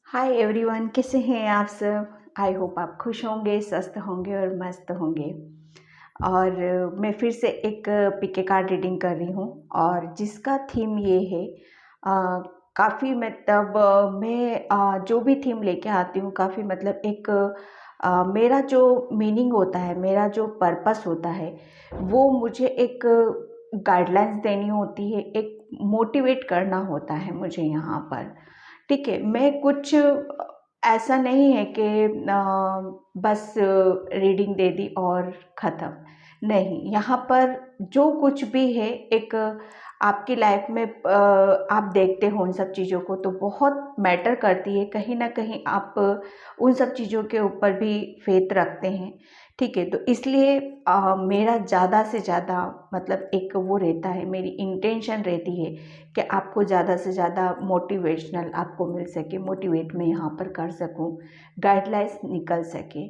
Hi everyone, कैसे हैं आप सब। आई होप आप खुश होंगे, स्वस्थ होंगे और मस्त होंगे। और मैं फिर से एक पिके कार्ड रीडिंग कर रही हूँ और जिसका थीम ये है। काफ़ी मतलब मैं जो भी थीम लेके आती हूँ काफ़ी मतलब एक मेरा जो मीनिंग होता है, मेरा जो पर्पस होता है, वो मुझे एक गाइडलाइंस देनी होती है, एक मोटिवेट करना होता है मुझे यहाँ पर। ठीक है, मैं कुछ ऐसा नहीं है कि बस रीडिंग दे दी और ख़त्म। नहीं, यहाँ पर जो कुछ भी है एक आपकी लाइफ में आप देखते हो उन सब चीज़ों को तो बहुत मैटर करती है। कहीं न कहीं आप उन सब चीज़ों के ऊपर भी फ़ेथ रखते हैं। ठीक है, तो इसलिए मेरा ज़्यादा से ज़्यादा मतलब एक वो रहता है, मेरी इंटेंशन रहती है कि आपको ज़्यादा से ज़्यादा मोटिवेशनल आपको मिल सके, मोटिवेट मैं यहाँ पर कर सकूँ, गाइडलाइंस निकल सके।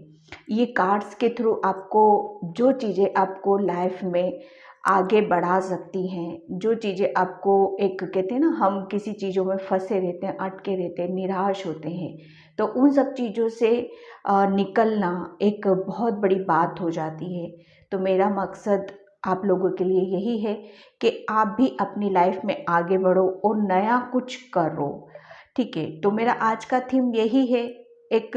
ये कार्ड्स के थ्रू आपको जो चीज़ें आपको लाइफ में आगे बढ़ा सकती हैं, जो चीज़ें आपको एक कहते हैं ना, हम किसी चीज़ों में फँसे रहते हैं, अटके रहते हैं, निराश होते हैं, तो उन सब चीज़ों से निकलना एक बहुत बड़ी बात हो जाती है। तो मेरा मकसद आप लोगों के लिए यही है कि आप भी अपनी लाइफ में आगे बढ़ो और नया कुछ करो। ठीक है, तो मेरा आज का थीम यही है, एक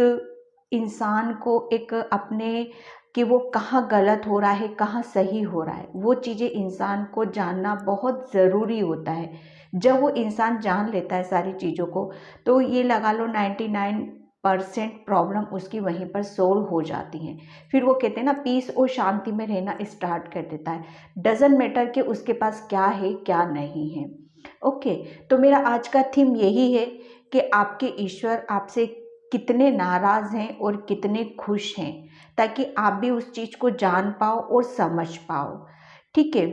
इंसान को एक अपने कि वो कहाँ गलत हो रहा है, कहाँ सही हो रहा है, वो चीज़ें इंसान को जानना बहुत ज़रूरी होता है। जब वो इंसान जान लेता है सारी चीज़ों को, तो ये लगा लो 99% प्रॉब्लम उसकी वहीं पर सोल्व हो जाती हैं। फिर वो कहते हैं ना, पीस और शांति में रहना स्टार्ट कर देता है। डज़न्ट मैटर कि उसके पास क्या है क्या नहीं है। ओके, तो मेरा आज का थीम यही है कि आपके ईश्वर आपसे कितने नाराज़ हैं और कितने खुश हैं, ताकि आप भी उस चीज़ को जान पाओ और समझ पाओ। ठीक है,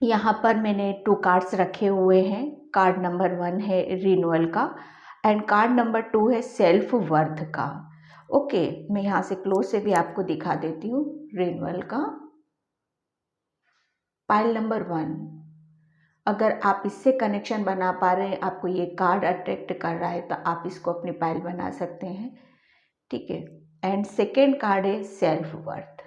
यहाँ पर मैंने 2 कार्ड्स रखे हुए हैं। कार्ड नंबर 1 है रिन्यूअल का एंड कार्ड नंबर 2 है सेल्फ वर्थ का। ओके, मैं यहाँ से क्लोज से भी आपको दिखा देती हूँ। रिन्यूअल का पाइल नंबर 1, अगर आप इससे कनेक्शन बना पा रहे हैं, आपको ये कार्ड अट्रैक्ट कर रहा है, तो आप इसको अपनी पाइल बना सकते हैं। ठीक है, एंड सेकेंड कार्ड है सेल्फ वर्थ।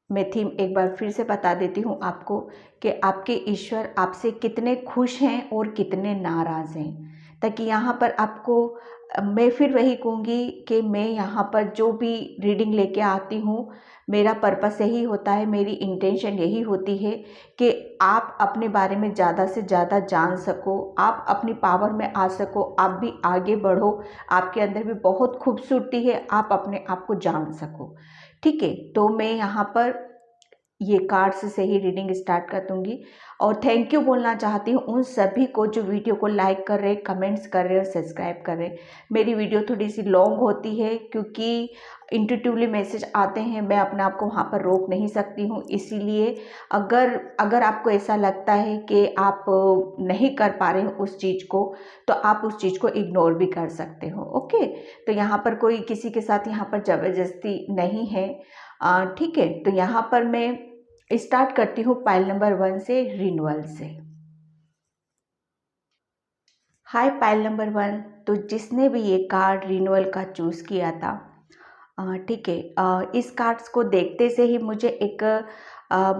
मैं थीम एक बार फिर से बता देती हूँ आपको कि आपके ईश्वर आपसे कितने खुश हैं और कितने नाराज़ हैं, ताकि यहाँ पर आपको मैं फिर वही कहूँगी कि मैं यहाँ पर जो भी रीडिंग लेके आती हूँ, मेरा पर्पस यही होता है, मेरी इंटेंशन यही होती है कि आप अपने बारे में ज़्यादा से ज़्यादा जान सको, आप अपनी पावर में आ सको, आप भी आगे बढ़ो, आपके अंदर भी बहुत खूबसूरती है, आप अपने आप को जान सको। ठीक है, तो मैं यहाँ पर ये कार्ड्स से ही रीडिंग स्टार्ट कर दूंगी और थैंक यू बोलना चाहती हूँ उन सभी को जो वीडियो को लाइक कर रहे, कमेंट्स कर रहे और सब्सक्राइब कर रहे। मेरी वीडियो थोड़ी सी लॉन्ग होती है क्योंकि इंट्यूटिवली मैसेज आते हैं, मैं अपने आप को वहाँ पर रोक नहीं सकती हूँ। इसीलिए अगर अगर आपको ऐसा लगता है कि आप नहीं कर पा रहे हो उस चीज़ को, तो आप उस चीज़ को इग्नोर भी कर सकते हो। ओके, तो यहाँ पर कोई किसी के साथ यहाँ पर ज़बरदस्ती नहीं है। ठीक है, तो यहाँ पर मैं स्टार्ट करती हूँ पाइल नंबर 1 से, रिन्यूअल से। हाय पाइल नंबर 1, तो जिसने भी ये कार्ड रिन्यूअल का चूज़ किया था, ठीक है, इस कार्ड्स को देखते से ही मुझे एक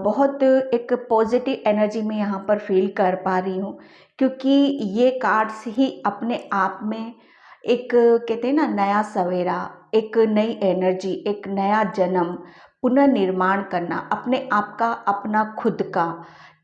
बहुत एक पॉजिटिव एनर्जी में यहाँ पर फील कर पा रही हूँ, क्योंकि ये कार्ड्स ही अपने आप में एक कहते हैं ना, नया सवेरा, एक नई एनर्जी, एक नया जन्म, पुनर्निर्माण करना अपने आप का, अपना खुद का।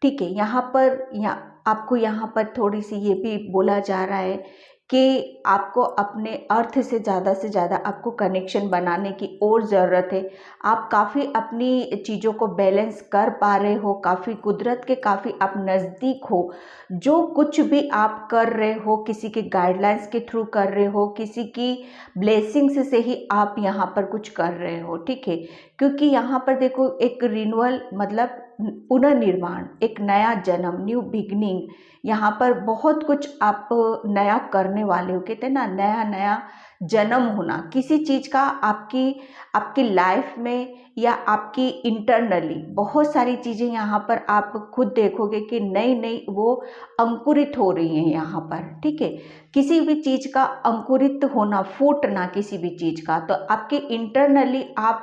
ठीक है, यहाँ पर आपको यहाँ पर थोड़ी सी ये भी बोला जा रहा है कि आपको अपने अर्थ से ज़्यादा आपको कनेक्शन बनाने की और ज़रूरत है। आप काफ़ी अपनी चीज़ों को बैलेंस कर पा रहे हो, काफ़ी कुदरत के काफ़ी आप नज़दीक हो। जो कुछ भी आप कर रहे हो, किसी के गाइडलाइंस के थ्रू कर रहे हो, किसी की ब्लेसिंग्स से ही आप यहाँ पर कुछ कर रहे हो। ठीक है, क्योंकि यहाँ पर देखो, एक रिन्यूअल मतलब पुनर्निर्माण, एक नया जन्म, न्यू बिगनिंग, यहाँ पर बहुत कुछ आप नया करने वाले हो। कहते हैं ना, नया नया जन्म होना किसी चीज़ का आपकी आपकी लाइफ में या आपकी इंटरनली बहुत सारी चीज़ें यहाँ पर आप खुद देखोगे कि नई नई वो अंकुरित हो रही हैं यहाँ पर। ठीक है, किसी भी चीज़ का अंकुरित होना, फूटना किसी भी चीज़ का, तो आपके इंटरनली आप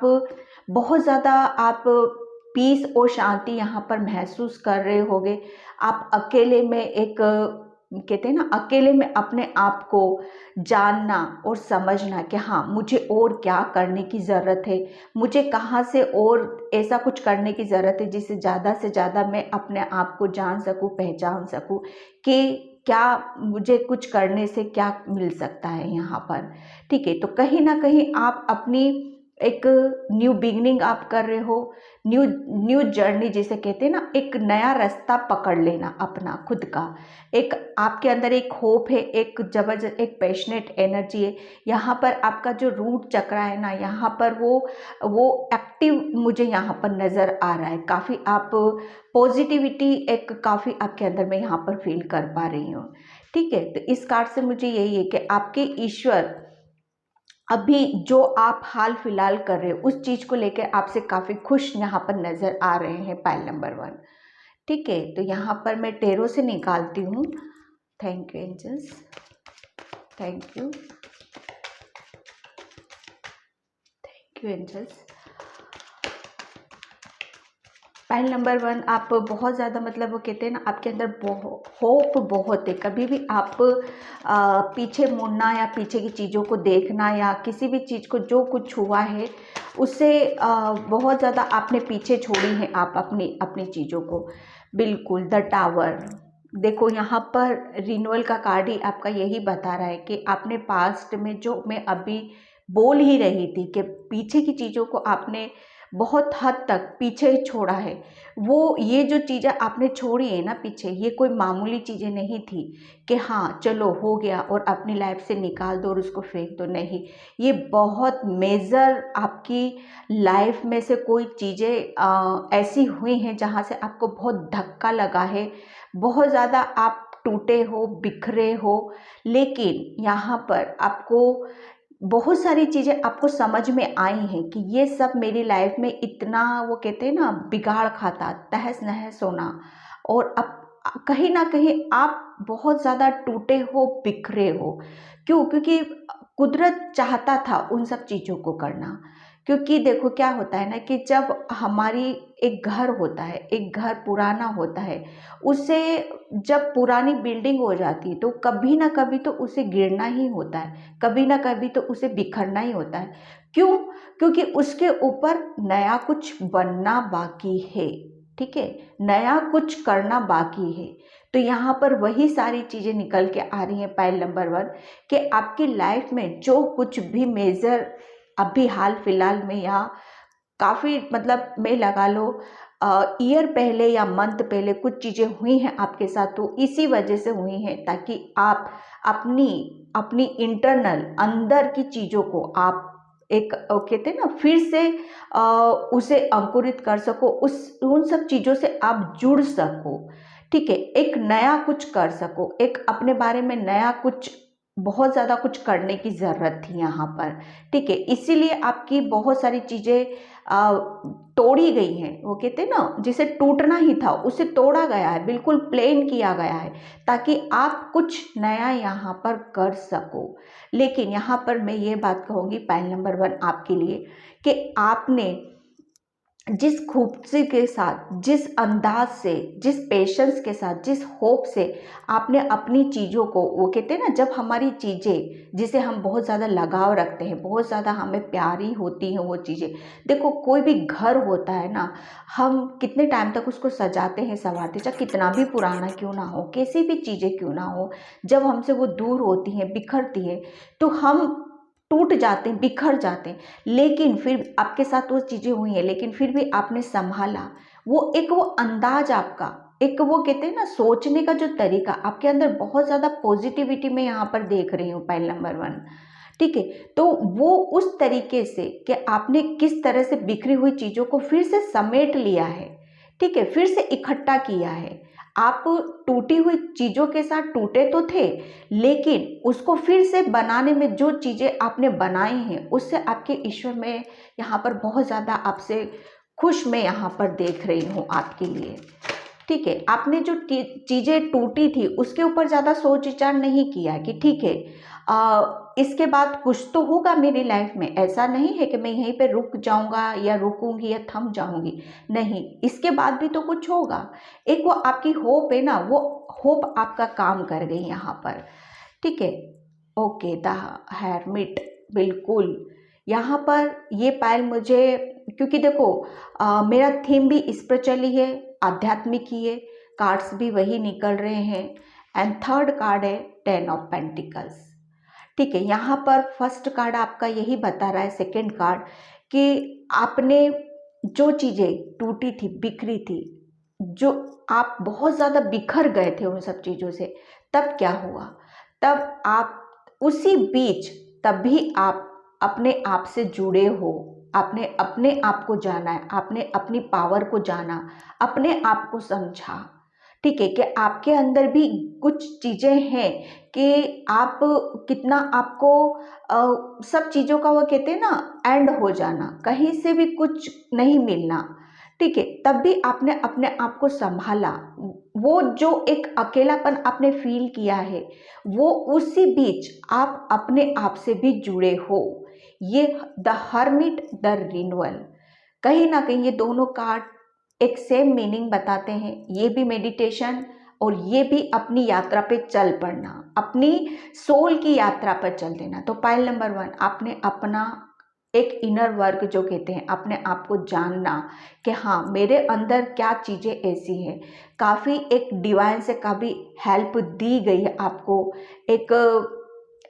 बहुत ज़्यादा आप पीस और शांति यहाँ पर महसूस कर रहे होगे। आप अकेले में एक कहते हैं ना, अकेले में अपने आप को जानना और समझना कि हाँ, मुझे और क्या करने की ज़रूरत है, मुझे कहाँ से और ऐसा कुछ करने की ज़रूरत है जिससे ज़्यादा से ज़्यादा मैं अपने आप को जान सकूँ, पहचान सकूँ कि क्या मुझे कुछ करने से क्या मिल सकता है यहाँ पर। ठीक है, तो कहीं ना कहीं आप अपनी एक न्यू बिगनिंग आप कर रहे हो, न्यू न्यू जर्नी जिसे कहते हैं ना, एक नया रास्ता पकड़ लेना अपना खुद का। एक आपके अंदर एक होप है, एक जबरदस्त एक पैशनेट एनर्जी है। यहाँ पर आपका जो रूट चक्र है ना, यहाँ पर वो एक्टिव मुझे यहाँ पर नज़र आ रहा है। काफ़ी आप पॉजिटिविटी एक काफ़ी आपके अंदर मैं यहाँ पर फील कर पा रही हूँ। ठीक है, तो इस कार्ड से मुझे यही है कि आपके ईश्वर अभी जो आप हाल फिलहाल कर रहे हो उस चीज़ को लेकर आपसे काफ़ी खुश यहाँ पर नज़र आ रहे हैं, पाइल नंबर 1। ठीक है, तो यहाँ पर मैं टेरो से निकालती हूँ। Thank you angels, thank you angels. Pile number 1, आप बहुत ज़्यादा मतलब वो कहते हैं ना, आपके अंदर होप बहुत है। कभी भी आप पीछे मुड़ना या पीछे की चीज़ों को देखना या किसी भी चीज़ को जो कुछ हुआ है उससे बहुत ज़्यादा आपने पीछे छोड़ी हैं आप अपनी अपनी चीज़ों को। बिल्कुल, द टावर, देखो यहाँ पर रिन्यूअल का कार्ड ही आपका यही बता रहा है कि आपने पास्ट में, जो मैं अभी बोल ही रही थी कि पीछे की चीज़ों को आपने बहुत हद तक पीछे छोड़ा है। वो ये जो चीज़ें आपने छोड़ी है ना पीछे, ये कोई मामूली चीज़ें नहीं थी कि हाँ चलो हो गया और अपनी लाइफ से निकाल दो और उसको फेंक दो। नहीं, ये बहुत मेजर आपकी लाइफ में से कोई चीज़ें ऐसी हुई हैं जहाँ से आपको बहुत धक्का लगा है, बहुत ज़्यादा आप टूटे हो, बिखरे हो। लेकिन यहाँ पर आपको बहुत सारी चीज़ें आपको समझ में आई हैं कि ये सब मेरी लाइफ में इतना, वो कहते हैं ना, बिगाड़ खाता, तहस नहस होना। और अब कहीं ना कहीं आप बहुत ज़्यादा टूटे हो, बिखरे हो। क्यों? क्योंकि कुदरत चाहता था उन सब चीज़ों को करना। क्योंकि देखो क्या होता है ना कि जब हमारी एक घर होता है, एक घर पुराना होता है, उससे जब पुरानी बिल्डिंग हो जाती है तो कभी ना कभी तो उसे गिरना ही होता है, कभी ना कभी तो उसे बिखरना ही होता है। क्यों? क्योंकि उसके ऊपर नया कुछ बनना बाकी है। ठीक है, नया कुछ करना बाकी है। तो यहाँ पर वही सारी चीज़ें निकल के आ रही हैं, पाइल नंबर 1, कि आपकी लाइफ में जो कुछ भी मेजर अभी हाल फिलहाल में या काफ़ी मतलब मैं लगा लो ईयर पहले या मंथ पहले कुछ चीज़ें हुई हैं आपके साथ, तो इसी वजह से हुई हैं ताकि आप अपनी अपनी इंटरनल अंदर की चीज़ों को आप एक कहते हैं ना, फिर से उसे अंकुरित कर सको, उस उन सब चीज़ों से आप जुड़ सको। ठीक है, एक नया कुछ कर सको, एक अपने बारे में नया कुछ, बहुत ज़्यादा कुछ करने की ज़रूरत थी यहाँ पर। ठीक है, इसीलिए आपकी बहुत सारी चीज़ें तोड़ी गई हैं। वो कहते हैं ना, जिसे टूटना ही था उसे तोड़ा गया है, बिल्कुल प्लेन किया गया है ताकि आप कुछ नया यहाँ पर कर सको। लेकिन यहाँ पर मैं ये बात कहूँगी, पाइल नंबर 1 आपके लिए, कि आपने जिस खूबसूरती के साथ, जिस अंदाज से, जिस पेशेंस के साथ, जिस होप से आपने अपनी चीज़ों को, वो कहते हैं ना, जब हमारी चीज़ें जिसे हम बहुत ज़्यादा लगाव रखते हैं, बहुत ज़्यादा हमें प्यारी होती हैं वो चीज़ें। देखो कोई भी घर होता है ना, हम कितने टाइम तक उसको सजाते हैं, संवारते, चाहे कितना भी पुराना क्यों ना हो, कैसी भी चीज़ें क्यों ना हो, जब हमसे वो दूर होती हैं, बिखरती हैं, तो हम टूट जाते हैं, बिखर जाते हैं। लेकिन फिर आपके साथ वो चीज़ें हुई हैं, लेकिन फिर भी आपने संभाला। वो अंदाज आपका, एक वो कहते हैं ना, सोचने का जो तरीका आपके अंदर, बहुत ज़्यादा पॉजिटिविटी में यहाँ पर देख रही हूँ, पाइल नंबर 1। ठीक है, तो वो उस तरीके से कि आपने किस तरह से बिखरी हुई चीज़ों को फिर से समेट लिया है। ठीक है, फिर से इकट्ठा किया है। आप टूटी हुई चीज़ों के साथ टूटे तो थे, लेकिन उसको फिर से बनाने में जो चीज़ें आपने बनाई हैं उससे आपके ईश्वर में यहाँ पर बहुत ज़्यादा आपसे खुश मैं यहाँ पर देख रही हूँ आपके लिए। ठीक है, आपने जो चीज़ें टूटी थी उसके ऊपर ज़्यादा सोच विचार नहीं किया कि ठीक है इसके बाद कुछ तो होगा मेरी लाइफ में। ऐसा नहीं है कि मैं यहीं पे रुक जाऊंगा या रुकूंगी या थम जाऊंगी, नहीं, इसके बाद भी तो कुछ होगा। एक वो आपकी होप है ना, वो होप आपका काम कर गई यहाँ पर। ठीक है, ओके, द हेरमिट, बिल्कुल यहाँ पर ये पायल मुझे, क्योंकि देखो मेरा थीम भी इस पर चली है, आध्यात्मिक ही है, कार्ड्स भी वही निकल रहे हैं। एंड थर्ड कार्ड है 10 ऑफ पेंटिकल्स। ठीक है, यहाँ पर फर्स्ट कार्ड आपका यही बता रहा है, सेकंड कार्ड, कि आपने जो चीज़ें टूटी थी, बिखरी थी, जो आप बहुत ज़्यादा बिखर गए थे उन सब चीज़ों से, तब क्या हुआ, तब आप उसी बीच, तब भी आप अपने आप से जुड़े हो, आपने अपने आप को जाना है, आपने अपनी पावर को जाना, अपने आप को समझा। ठीक है, कि आपके अंदर भी कुछ चीज़ें हैं कि आप कितना आपको सब चीज़ों का, वो कहते हैं ना, एंड हो जाना, कहीं से भी कुछ नहीं मिलना। ठीक है, तब भी आपने अपने आप को संभाला। वो जो एक अकेलापन आपने फील किया है, वो उसी बीच आप अपने आप से भी जुड़े हो। ये द हर्मिट, द रिन्यूअल, कहीं ना कहीं ये दोनों कार्ड एक सेम मीनिंग बताते हैं। ये भी मेडिटेशन और ये भी अपनी यात्रा पे चल पड़ना, अपनी सोल की यात्रा पर चल देना। तो पायल नंबर 1, आपने अपना एक इनर वर्क जो कहते हैं, अपने आप को जानना कि हाँ मेरे अंदर क्या चीज़ें ऐसी हैं। काफ़ी एक डिवाइन से काफ़ी हेल्प दी गई है आपको,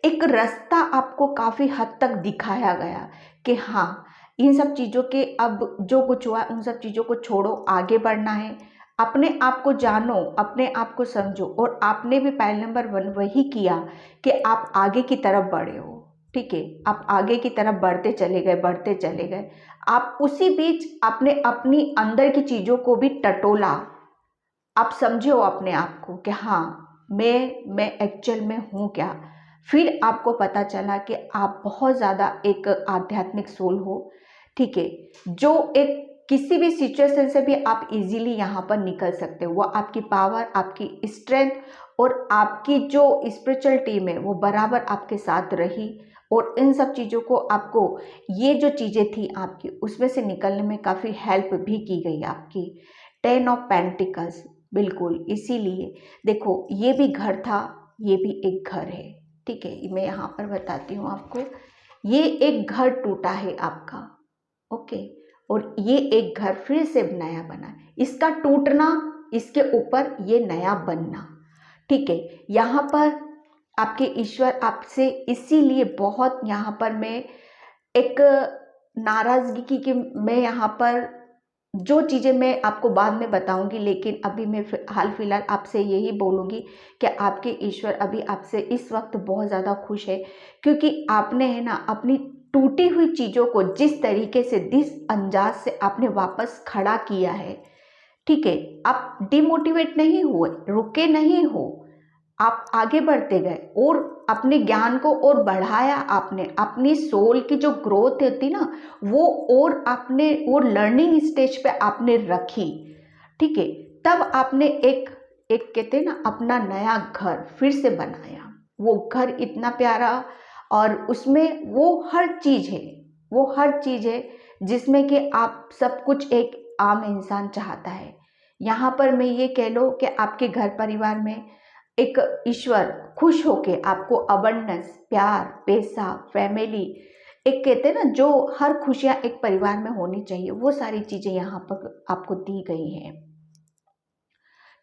एक रास्ता आपको काफ़ी हद तक दिखाया गया कि हाँ इन सब चीज़ों के, अब जो कुछ हुआ उन सब चीज़ों को छोड़ो, आगे बढ़ना है, अपने आप को जानो, अपने आप को समझो। और आपने भी पायल नंबर 1 वही किया कि आप आगे की तरफ बढ़े हो। ठीक है, आप आगे की तरफ बढ़ते चले गए, बढ़ते चले गए। आप उसी बीच आपने अपनी अंदर की चीज़ों को भी टटोला, आप समझे हो अपने आप को कि हाँ मैं एक्चुअल में हूँ क्या। फिर आपको पता चला कि आप बहुत ज़्यादा एक आध्यात्मिक सोल हो। ठीक है, जो एक किसी भी सिचुएशन से भी आप इजीली यहाँ पर निकल सकते हो। वो आपकी पावर, आपकी स्ट्रेंथ और आपकी जो स्पिरिचुअल टीम है वो बराबर आपके साथ रही। और इन सब चीज़ों को आपको, ये जो चीज़ें थी आपकी, उसमें से निकलने में काफ़ी हेल्प भी की गई आपकी। 10 ऑफ पेंटिकल्स, बिल्कुल, इसीलिए देखो ये भी घर था, ये भी एक घर है। ठीक है, मैं यहाँ पर बताती हूँ आपको, ये एक घर टूटा है आपका, ओके, और ये एक घर फिर से नया बना, इसका टूटना, इसके ऊपर ये नया बनना। ठीक है, यहाँ पर आपके ईश्वर आपसे इसीलिए बहुत, यहाँ पर मैं एक नाराज़गी की, मैं यहाँ पर जो चीज़ें मैं आपको बाद में बताऊंगी, लेकिन अभी मैं हाल फिलहाल आपसे यही बोलूँगी कि आपके ईश्वर अभी आपसे इस वक्त बहुत ज़्यादा खुश है, क्योंकि आपने है ना अपनी टूटी हुई चीज़ों को जिस तरीके से, जिस अंदाज से आपने वापस खड़ा किया है। ठीक है, आप डिमोटिवेट नहीं हुए, रुके नहीं हो, आप आगे बढ़ते गए और अपने ज्ञान को और बढ़ाया। आपने अपनी सोल की जो ग्रोथ होती ना, वो और आपने और लर्निंग स्टेज पे आपने रखी। ठीक है, तब आपने एक एक कहते हैं ना अपना नया घर फिर से बनाया। वो घर इतना प्यारा, और उसमें वो हर चीज़ है, वो हर चीज़ है जिसमें कि आप सब कुछ एक आम इंसान चाहता है। यहाँ पर मैं ये कह लो कि आपके घर परिवार में एक ईश्वर खुश होके आपको अबंडेंस, प्यार, पैसा, फैमिली, एक कहते हैं ना जो हर खुशियाँ एक परिवार में होनी चाहिए, वो सारी चीज़ें यहाँ पर आपको दी गई हैं।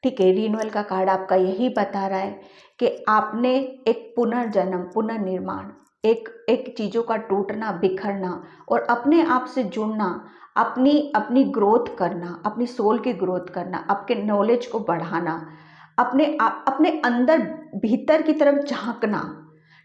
ठीक है, रिन्यूअल का कार्ड आपका यही बता रहा है कि आपने एक पुनर्जन्म, पुनर्निर्माण, एक चीज़ों का टूटना, बिखरना और अपने आप से जुड़ना, अपनी ग्रोथ करना, अपनी सोल की ग्रोथ करना, आपके नॉलेज को बढ़ाना, अपने अंदर भीतर की तरफ झांकना।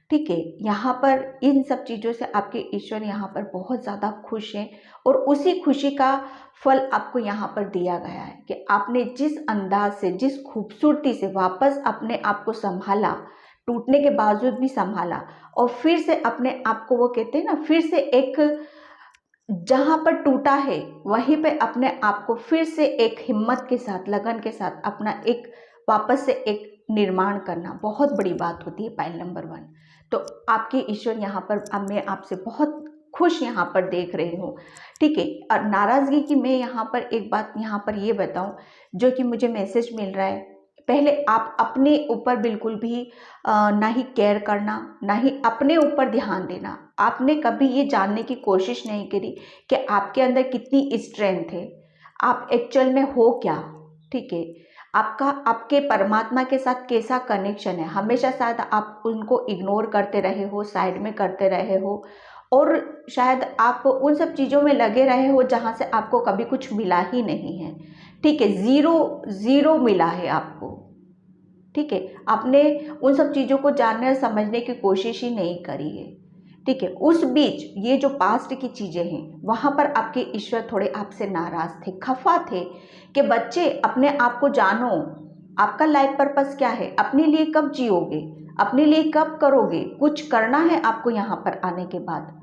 ठीक है, यहाँ पर इन सब चीज़ों से आपके ईश्वर यहाँ पर बहुत ज़्यादा खुश हैं और उसी खुशी का फल आपको यहाँ पर दिया गया है कि आपने जिस अंदाज से, जिस खूबसूरती से वापस अपने आप को संभाला, टूटने के बावजूद भी संभाला और फिर से अपने आप को, वो कहते हैं ना, फिर से एक, जहाँ पर टूटा है वहीं पे अपने आप को फिर से एक हिम्मत के साथ, लगन के साथ अपना एक वापस से एक निर्माण करना बहुत बड़ी बात होती है। Pile number 1। तो आपके ईश्वर यहाँ पर, अब मैं आपसे बहुत खुश यहाँ पर देख रही हूँ, ठीक है। और नाराज़गी की मैं यहाँ पर एक बात यहाँ पर ये बताऊँ, जो कि मुझे मैसेज मिल रहा है, पहले आप अपने ऊपर बिल्कुल भी ना ही केयर करना, ना ही अपने ऊपर ध्यान देना। आपने कभी ये जानने की कोशिश नहीं करी कि आपके अंदर कितनी स्ट्रेंथ है, आप एक्चुअल में हो क्या, ठीक है। आपका आपके परमात्मा के साथ कैसा कनेक्शन है, हमेशा शायद आप उनको इग्नोर करते रहे हो, साइड में करते रहे हो, और शायद आप उन सब चीज़ों में लगे रहे हो जहाँ से आपको कभी कुछ मिला ही नहीं है, ठीक है। ज़ीरो ज़ीरो मिला है आपको, ठीक है। आपने उन सब चीज़ों को जानने और समझने की कोशिश ही नहीं करी है, ठीक है। उस बीच ये जो पास्ट की चीज़ें हैं, वहाँ पर आपके ईश्वर थोड़े आपसे नाराज़ थे, खफा थे कि बच्चे अपने आप को जानो, आपका लाइफ पर्पस क्या है, अपने लिए कब जियोगे, अपने लिए कब करोगे, कुछ करना है आपको यहाँ पर आने के बाद।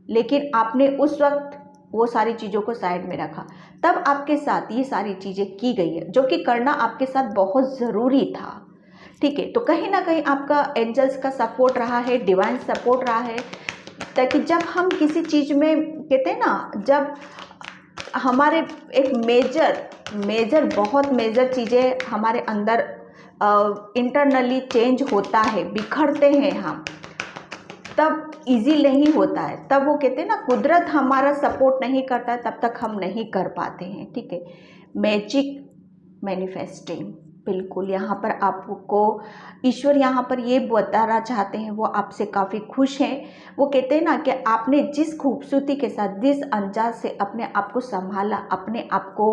लेकिन आपने उस वक्त वो सारी चीज़ों को साइड में रखा, तब आपके साथ ये सारी चीज़ें की गई है, जो कि करना आपके साथ बहुत ज़रूरी था, ठीक है। तो कहीं ना कहीं आपका एंजल्स का सपोर्ट रहा है, डिवाइन सपोर्ट रहा है, ताकि जब हम किसी चीज़ में, कहते हैं ना, जब हमारे एक मेजर बहुत मेजर चीज़ें हमारे अंदर इंटरनली चेंज होता है, बिखरते हैं हम, तब इजी नहीं होता है, तब वो कहते हैं ना, कुदरत हमारा सपोर्ट नहीं करता है, तब तक हम नहीं कर पाते हैं, ठीक है। मैजिक मैनिफेस्टिंग, बिल्कुल यहाँ पर आपको ईश्वर यहाँ पर ये बताना चाहते हैं, वो आपसे काफ़ी खुश हैं। वो कहते हैं ना कि आपने जिस खूबसूरती के साथ, जिस अंदाज से अपने आप को संभाला, अपने आप को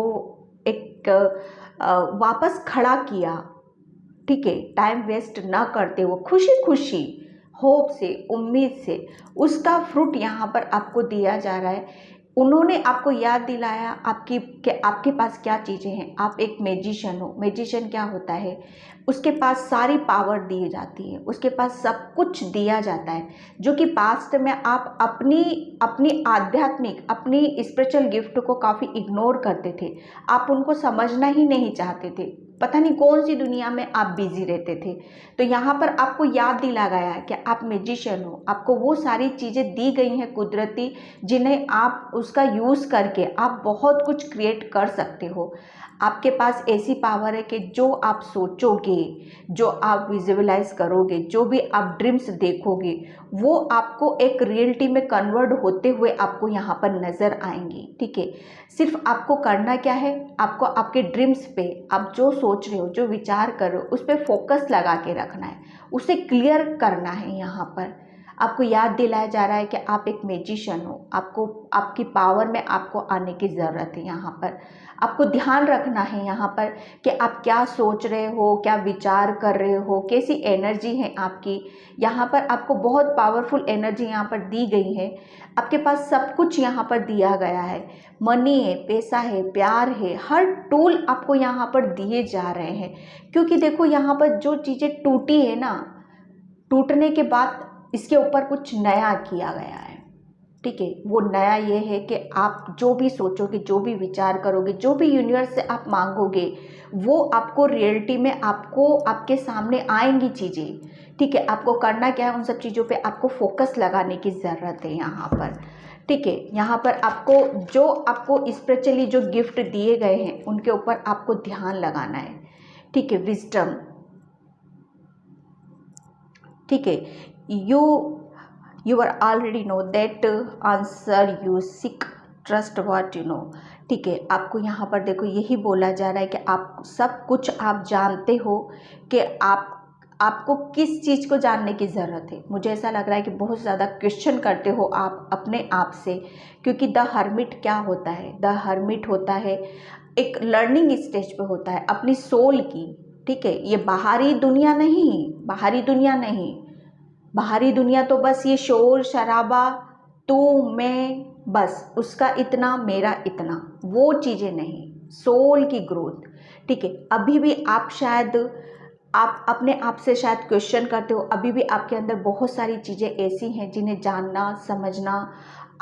एक वापस खड़ा किया, ठीक है, टाइम वेस्ट ना करते हुए खुशी खुशी, होप से, उम्मीद से, उसका फ्रूट यहाँ पर आपको दिया जा रहा है। उन्होंने आपको याद दिलाया आपकी कि आपके पास क्या चीज़ें हैं। आप एक मैजिशियन हो। मैजिशियन क्या होता है, उसके पास सारी पावर दी जाती है, उसके पास सब कुछ दिया जाता है, जो कि पास्ट में आप अपनी अपनी आध्यात्मिक, अपनी स्पिरिचुअल गिफ्ट को काफ़ी इग्नोर करते थे, आप उनको समझना ही नहीं चाहते थे, पता नहीं कौन सी दुनिया में आप बिजी रहते थे। तो यहाँ पर आपको याद दिला गया है कि आप मैजिशियन हो, आपको वो सारी चीज़ें दी गई हैं कुदरती, जिन्हें आप उसका यूज़ करके आप बहुत कुछ क्रिएट कर सकते हो। आपके पास ऐसी पावर है कि जो आप सोचोगे, जो आप विजुअलाइज करोगे, जो भी आप ड्रीम्स देखोगे, वो आपको एक रियलिटी में कन्वर्ट होते हुए आपको यहाँ पर नज़र आएंगी, ठीक है। सिर्फ आपको करना क्या है, आपको आपके ड्रीम्स पे, आप जो सोच रहे हो, जो विचार कर रहे हो, उस पर फोकस लगा के रखना है, उसे क्लियर करना है। यहाँ पर आपको याद दिलाया जा रहा है कि आप एक मैजिशियन हो, आपको आपकी पावर में आपको आने की ज़रूरत है। यहाँ पर आपको ध्यान रखना है यहाँ पर कि आप क्या सोच रहे हो, क्या विचार कर रहे हो, कैसी एनर्जी है आपकी। यहाँ पर आपको बहुत पावरफुल एनर्जी यहाँ पर दी गई है, आपके पास सब कुछ यहाँ पर दिया गया है, मनी है, पैसा है, प्यार है, हर टूल आपको यहाँ पर दिए जा रहे हैं। क्योंकि देखो यहाँ पर जो चीज़ें टूटी है ना, टूटने के बाद इसके ऊपर कुछ नया किया गया है, ठीक है। वो नया ये है कि आप जो भी सोचोगे, जो भी विचार करोगे, जो भी यूनिवर्स से आप मांगोगे, वो आपको रियलिटी में आपको आपके सामने आएंगी चीज़ें, ठीक है। आपको करना क्या है, उन सब चीज़ों पे आपको फोकस लगाने की ज़रूरत है यहाँ पर, ठीक है। यहाँ पर आपको जो आपको स्पिरिचुअली जो गिफ्ट दिए गए हैं, उनके ऊपर आपको ध्यान लगाना है, ठीक है। विजडम, ठीक है। You are already know that answer you seek, trust what you know, ठीक है। आपको यहाँ पर देखो यही बोला जा रहा है कि आप सब कुछ आप जानते हो कि आपको किस चीज़ को जानने की ज़रूरत है। मुझे ऐसा लग रहा है कि बहुत ज़्यादा क्वेश्चन करते हो आप अपने आप से, क्योंकि द हर्मिट क्या होता है, द हर्मिट होता है एक लर्निंग स्टेज पे होता है अपनी सोल की, ठीक है। ये बाहरी दुनिया नहीं, बाहरी दुनिया नहीं, बाहरी दुनिया तो बस ये शोर शराबा, तू मैं, बस उसका इतना मेरा इतना, वो चीज़ें नहीं, सोल की ग्रोथ। ठीक है, अभी भी आप शायद आप अपने आप से शायद क्वेश्चन करते हो, अभी भी आपके अंदर बहुत सारी चीज़ें ऐसी हैं जिन्हें जानना समझना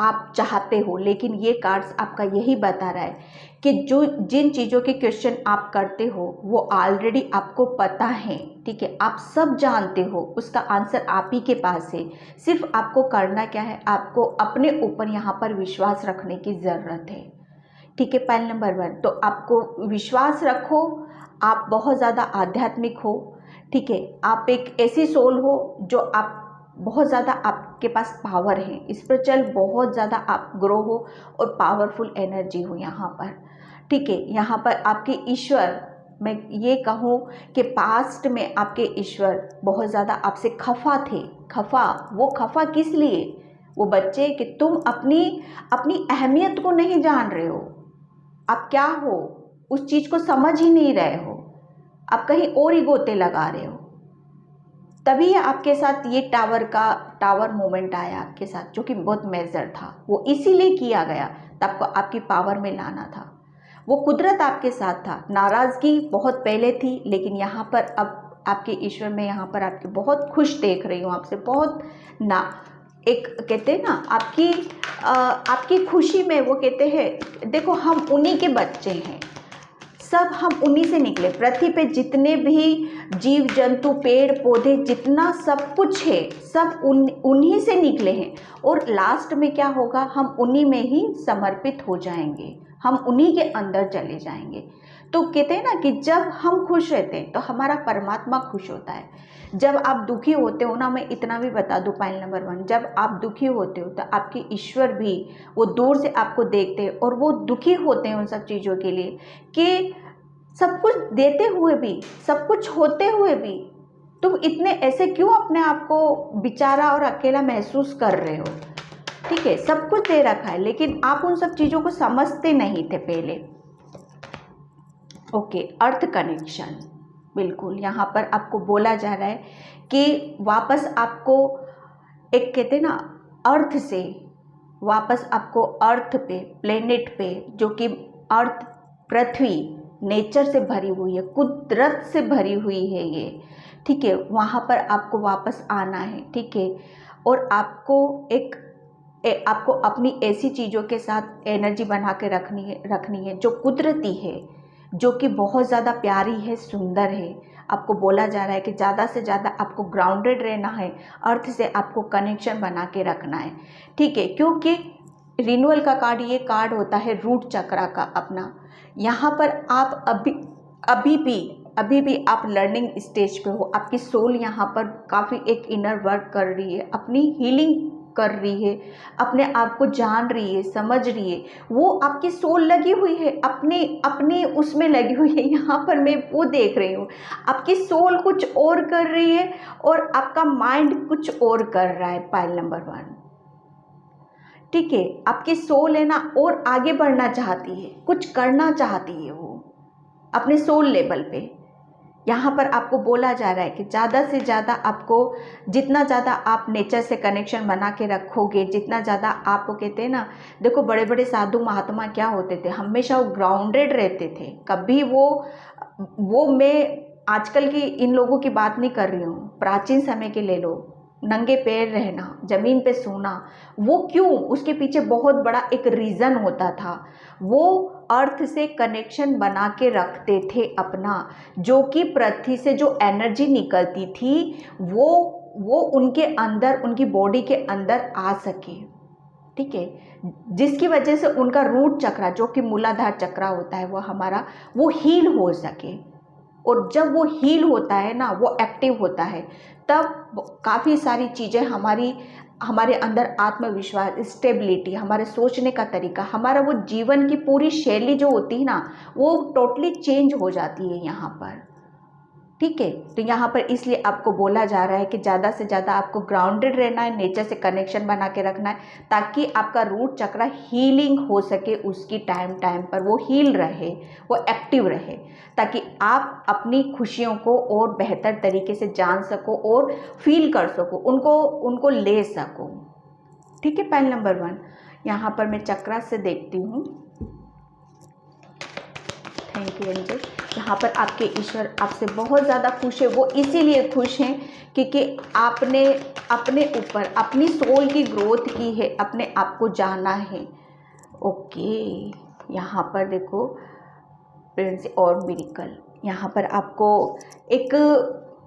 आप चाहते हो, लेकिन ये कार्ड्स आपका यही बता रहा है कि जो जिन चीज़ों के क्वेश्चन आप करते हो वो ऑलरेडी आपको पता है। ठीक है, आप सब जानते हो, उसका आंसर आप ही के पास है। सिर्फ आपको करना क्या है, आपको अपने ऊपर यहाँ पर विश्वास रखने की ज़रूरत है। ठीक है, पॉइंट नंबर 1, तो आपको विश्वास रखो, आप बहुत ज़्यादा आध्यात्मिक हो। ठीक है, आप एक ऐसी सोल हो जो आप बहुत ज़्यादा, आपके पास पावर है, स्पिरिचुअल बहुत ज़्यादा आप ग्रो हो और पावरफुल एनर्जी हो यहाँ पर। ठीक है, यहाँ पर आपके ईश्वर, मैं ये कहूँ कि पास्ट में आपके ईश्वर बहुत ज़्यादा आपसे खफा थे। खफा, वो खफा किस लिए? वो बच्चे कि तुम अपनी अपनी अहमियत को नहीं जान रहे हो, आप क्या हो उस चीज़ को समझ ही नहीं रहे हो, आप कहीं और ही गोते लगा रहे हो। तभी आपके साथ ये टावर मोमेंट आया आपके साथ, जो कि बहुत मेजर था। वो इसीलिए किया गया तब आपको आपकी पावर में लाना था। वो कुदरत आपके साथ था। नाराज़गी बहुत पहले थी, लेकिन यहाँ पर अब आपके ईश्वर में यहाँ पर आपके बहुत खुश देख रही हूँ, आपसे बहुत ना, एक कहते हैं ना आपकी खुशी में वो कहते हैं देखो हम उन्हीं के बच्चे हैं, सब हम उन्हीं से निकले। पृथ्वी पे जितने भी जीव जंतु पेड़ पौधे जितना सब कुछ है, सब उन्हीं से निकले हैं, और लास्ट में क्या होगा, हम उन्हीं में ही समर्पित हो जाएंगे, हम उन्हीं के अंदर चले जाएंगे। तो कहते हैं ना कि जब हम खुश रहते हैं तो हमारा परमात्मा खुश होता है। जब आप दुखी होते हो ना, मैं इतना भी बता दूं पॉइंट नंबर 1, जब आप दुखी होते हो तो आपके ईश्वर भी वो दूर से आपको देखते हैं और वो दुखी होते हैं उन सब चीज़ों के लिए कि सब कुछ देते हुए भी, सब कुछ होते हुए भी तुम इतने ऐसे क्यों अपने आप को बेचारा और अकेला महसूस कर रहे हो। ठीक है, सब कुछ दे रखा है, लेकिन आप उन सब चीज़ों को समझते नहीं थे पहले। ओके, अर्थ कनेक्शन, बिल्कुल यहाँ पर आपको बोला जा रहा है कि वापस आपको एक कहते हैं ना अर्थ से, वापस आपको अर्थ पे, प्लेनेट पे, जो कि अर्थ पृथ्वी नेचर से भरी हुई है, कुदरत से भरी हुई है ये। ठीक है, वहाँ पर आपको वापस आना है। ठीक है, और आपको आपको अपनी ऐसी चीज़ों के साथ एनर्जी बना के रखनी है जो कुदरती है, जो कि बहुत ज़्यादा प्यारी है, सुंदर है। आपको बोला जा रहा है कि ज़्यादा से ज़्यादा आपको ग्राउंडेड रहना है, अर्थ से आपको कनेक्शन बना के रखना है। ठीक है, क्योंकि रिन्यूअल का कार्ड, ये कार्ड होता है रूट चक्रा का अपना। यहाँ पर आप अभी भी आप लर्निंग स्टेज पे हो। आपकी सोल यहाँ पर काफ़ी एक इनर वर्क कर रही है, अपनी हीलिंग कर रही है, अपने आप को जान रही है, समझ रही है। वो आपकी सोल लगी हुई है, अपने उसमें लगी हुई है। यहाँ पर मैं वो देख रही हूँ, आपकी सोल कुछ और कर रही है और आपका माइंड कुछ और कर रहा है। पाइल नंबर 1, ठीक है, आपकी सोल है ना और आगे बढ़ना चाहती है, कुछ करना चाहती है वो अपने सोल लेवल पे। यहाँ पर आपको बोला जा रहा है कि ज़्यादा से ज़्यादा आपको, जितना ज़्यादा आप नेचर से कनेक्शन बना के रखोगे, जितना ज़्यादा आपको कहते हैं ना, देखो बड़े बड़े साधु महात्मा क्या होते थे, हमेशा वो ग्राउंडेड रहते थे। कभी वो मैं आजकल की इन लोगों की बात नहीं कर रही हूँ, प्राचीन समय के ले लो, नंगे पैर रहना, ज़मीन पे सोना, वो क्यों, उसके पीछे बहुत बड़ा एक रीज़न होता था। वो अर्थ से कनेक्शन बना के रखते थे अपना, जो कि पृथ्वी से जो एनर्जी निकलती थी वो उनके अंदर, उनकी बॉडी के अंदर आ सके। ठीक है, जिसकी वजह से उनका रूट चक्रा, जो कि मूलाधार चक्रा होता है, वो हमारा वो हील हो सके। और जब वो हील होता है ना, वो एक्टिव होता है, तब काफ़ी सारी चीज़ें हमारे अंदर आत्मविश्वास, स्टेबिलिटी, हमारे सोचने का तरीका, हमारा वो जीवन की पूरी शैली जो होती है ना, वो टोटली चेंज हो जाती है यहाँ पर। ठीक है। तो यहाँ पर इसलिए आपको बोला जा रहा है कि ज़्यादा से ज़्यादा आपको ग्राउंडेड रहना है, नेचर से कनेक्शन बना के रखना है, ताकि आपका रूट चक्र हीलिंग हो सके, उसकी टाइम टाइम पर वो हील रहे, वो एक्टिव रहे, ताकि आप अपनी खुशियों को और बेहतर तरीके से जान सको और फील कर सको, उनको ले सको। ठीक है। पॉइंट नंबर 1 यहाँ पर मैं चक्रा से देखती हूँ। Thank you angel. यहाँ पर आपके ईश्वर आपसे बहुत ज़्यादा खुश है। वो इसीलिए खुश हैं क्योंकि आपने अपने ऊपर अपनी सोल की ग्रोथ की है, अपने आप को जाना है। ओके। यहाँ पर देखो प्रिंस और मिरेकल, यहाँ पर आपको एक,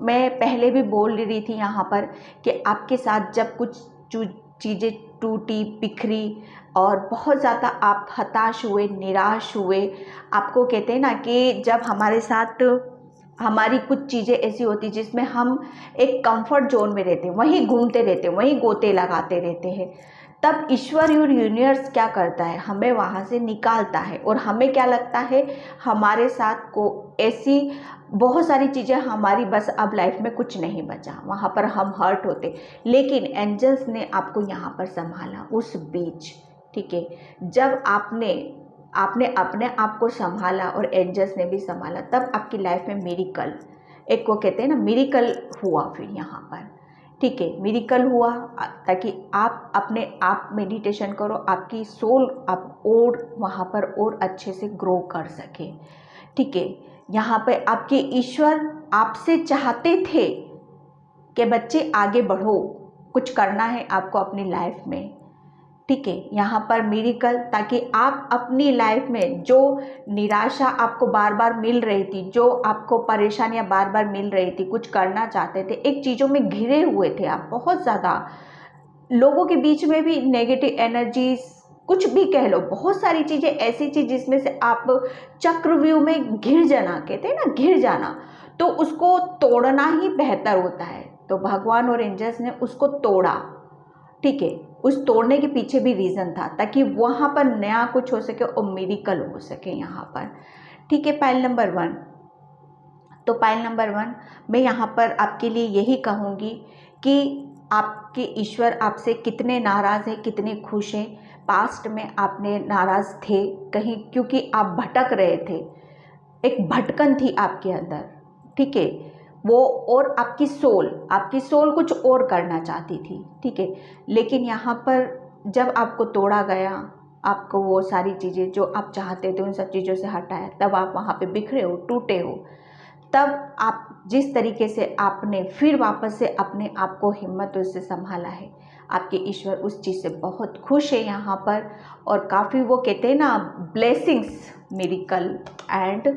मैं पहले भी बोल रही थी यहाँ पर कि आपके साथ जब कुछ चीज़ें टूटी बिखरी और बहुत ज़्यादा आप हताश हुए, निराश हुए, आपको कहते हैं ना कि जब हमारे साथ हमारी कुछ चीज़ें ऐसी होती जिसमें हम एक कंफर्ट जोन में रहते हैं, वहीं घूमते रहते हैं, वहीं गोते लगाते रहते हैं, तब ईश्वर और यूनिवर्स क्या करता है, हमें वहाँ से निकालता है। और हमें क्या लगता है, हमारे साथ को ऐसी बहुत सारी चीज़ें हमारी, बस अब लाइफ में कुछ नहीं बचा, वहाँ पर हम हर्ट होते, लेकिन एंजल्स ने आपको यहाँ पर संभाला उस बीच। ठीक है। जब आपने अपने आप को संभाला और एंजल्स ने भी संभाला, तब आपकी लाइफ में मिरेकल, एक वो कहते हैं ना मिरेकल हुआ फिर यहाँ पर। ठीक है। मिरेकल हुआ ताकि आप अपने आप मेडिटेशन करो, आपकी सोल आप और वहाँ पर और अच्छे से ग्रो कर सके। ठीक है। यहाँ पे आपके ईश्वर आपसे चाहते थे कि बच्चे आगे बढ़ो, कुछ करना है आपको अपनी लाइफ में। ठीक है। यहाँ पर मिरेकल, ताकि आप अपनी लाइफ में जो निराशा आपको बार बार मिल रही थी, जो आपको परेशानियाँ बार बार मिल रही थी, कुछ करना चाहते थे, एक चीज़ों में घिरे हुए थे आप बहुत ज़्यादा, लोगों के बीच में भी नेगेटिव एनर्जीज, कुछ भी कह लो, बहुत सारी चीज़ें ऐसी चीज़ जिसमें से आप चक्रव्यूह में घिर जाना, कहते हैं ना घिर जाना, तो उसको तोड़ना ही बेहतर होता है। तो भगवान और एंजल्स ने उसको तोड़ा। ठीक है। उस तोड़ने के पीछे भी रीज़न था, ताकि वहाँ पर नया कुछ हो सके और मिरेकल हो सके यहाँ पर। ठीक है। पाइल नंबर 1, तो पाइल नंबर 1 मैं यहाँ पर आपके लिए यही कहूँगी कि आपके ईश्वर आपसे कितने नाराज़ हैं, कितने खुश हैं। पास्ट में आपने नाराज़ थे कहीं, क्योंकि आप भटक रहे थे, एक भटकन थी आपके अंदर। ठीक है। वो और आपकी सोल कुछ और करना चाहती थी। ठीक है। लेकिन यहाँ पर जब आपको तोड़ा गया, आपको वो सारी चीज़ें जो आप चाहते थे उन सब चीज़ों से हटाया, तब आप वहाँ पे बिखरे हो, टूटे हो। तब आप जिस तरीके से आपने फिर वापस से अपने आप को हिम्मत से संभाला है, आपके ईश्वर उस चीज़ से बहुत खुश है यहाँ पर। और काफ़ी वो कहते हैं ना blessings, miracle and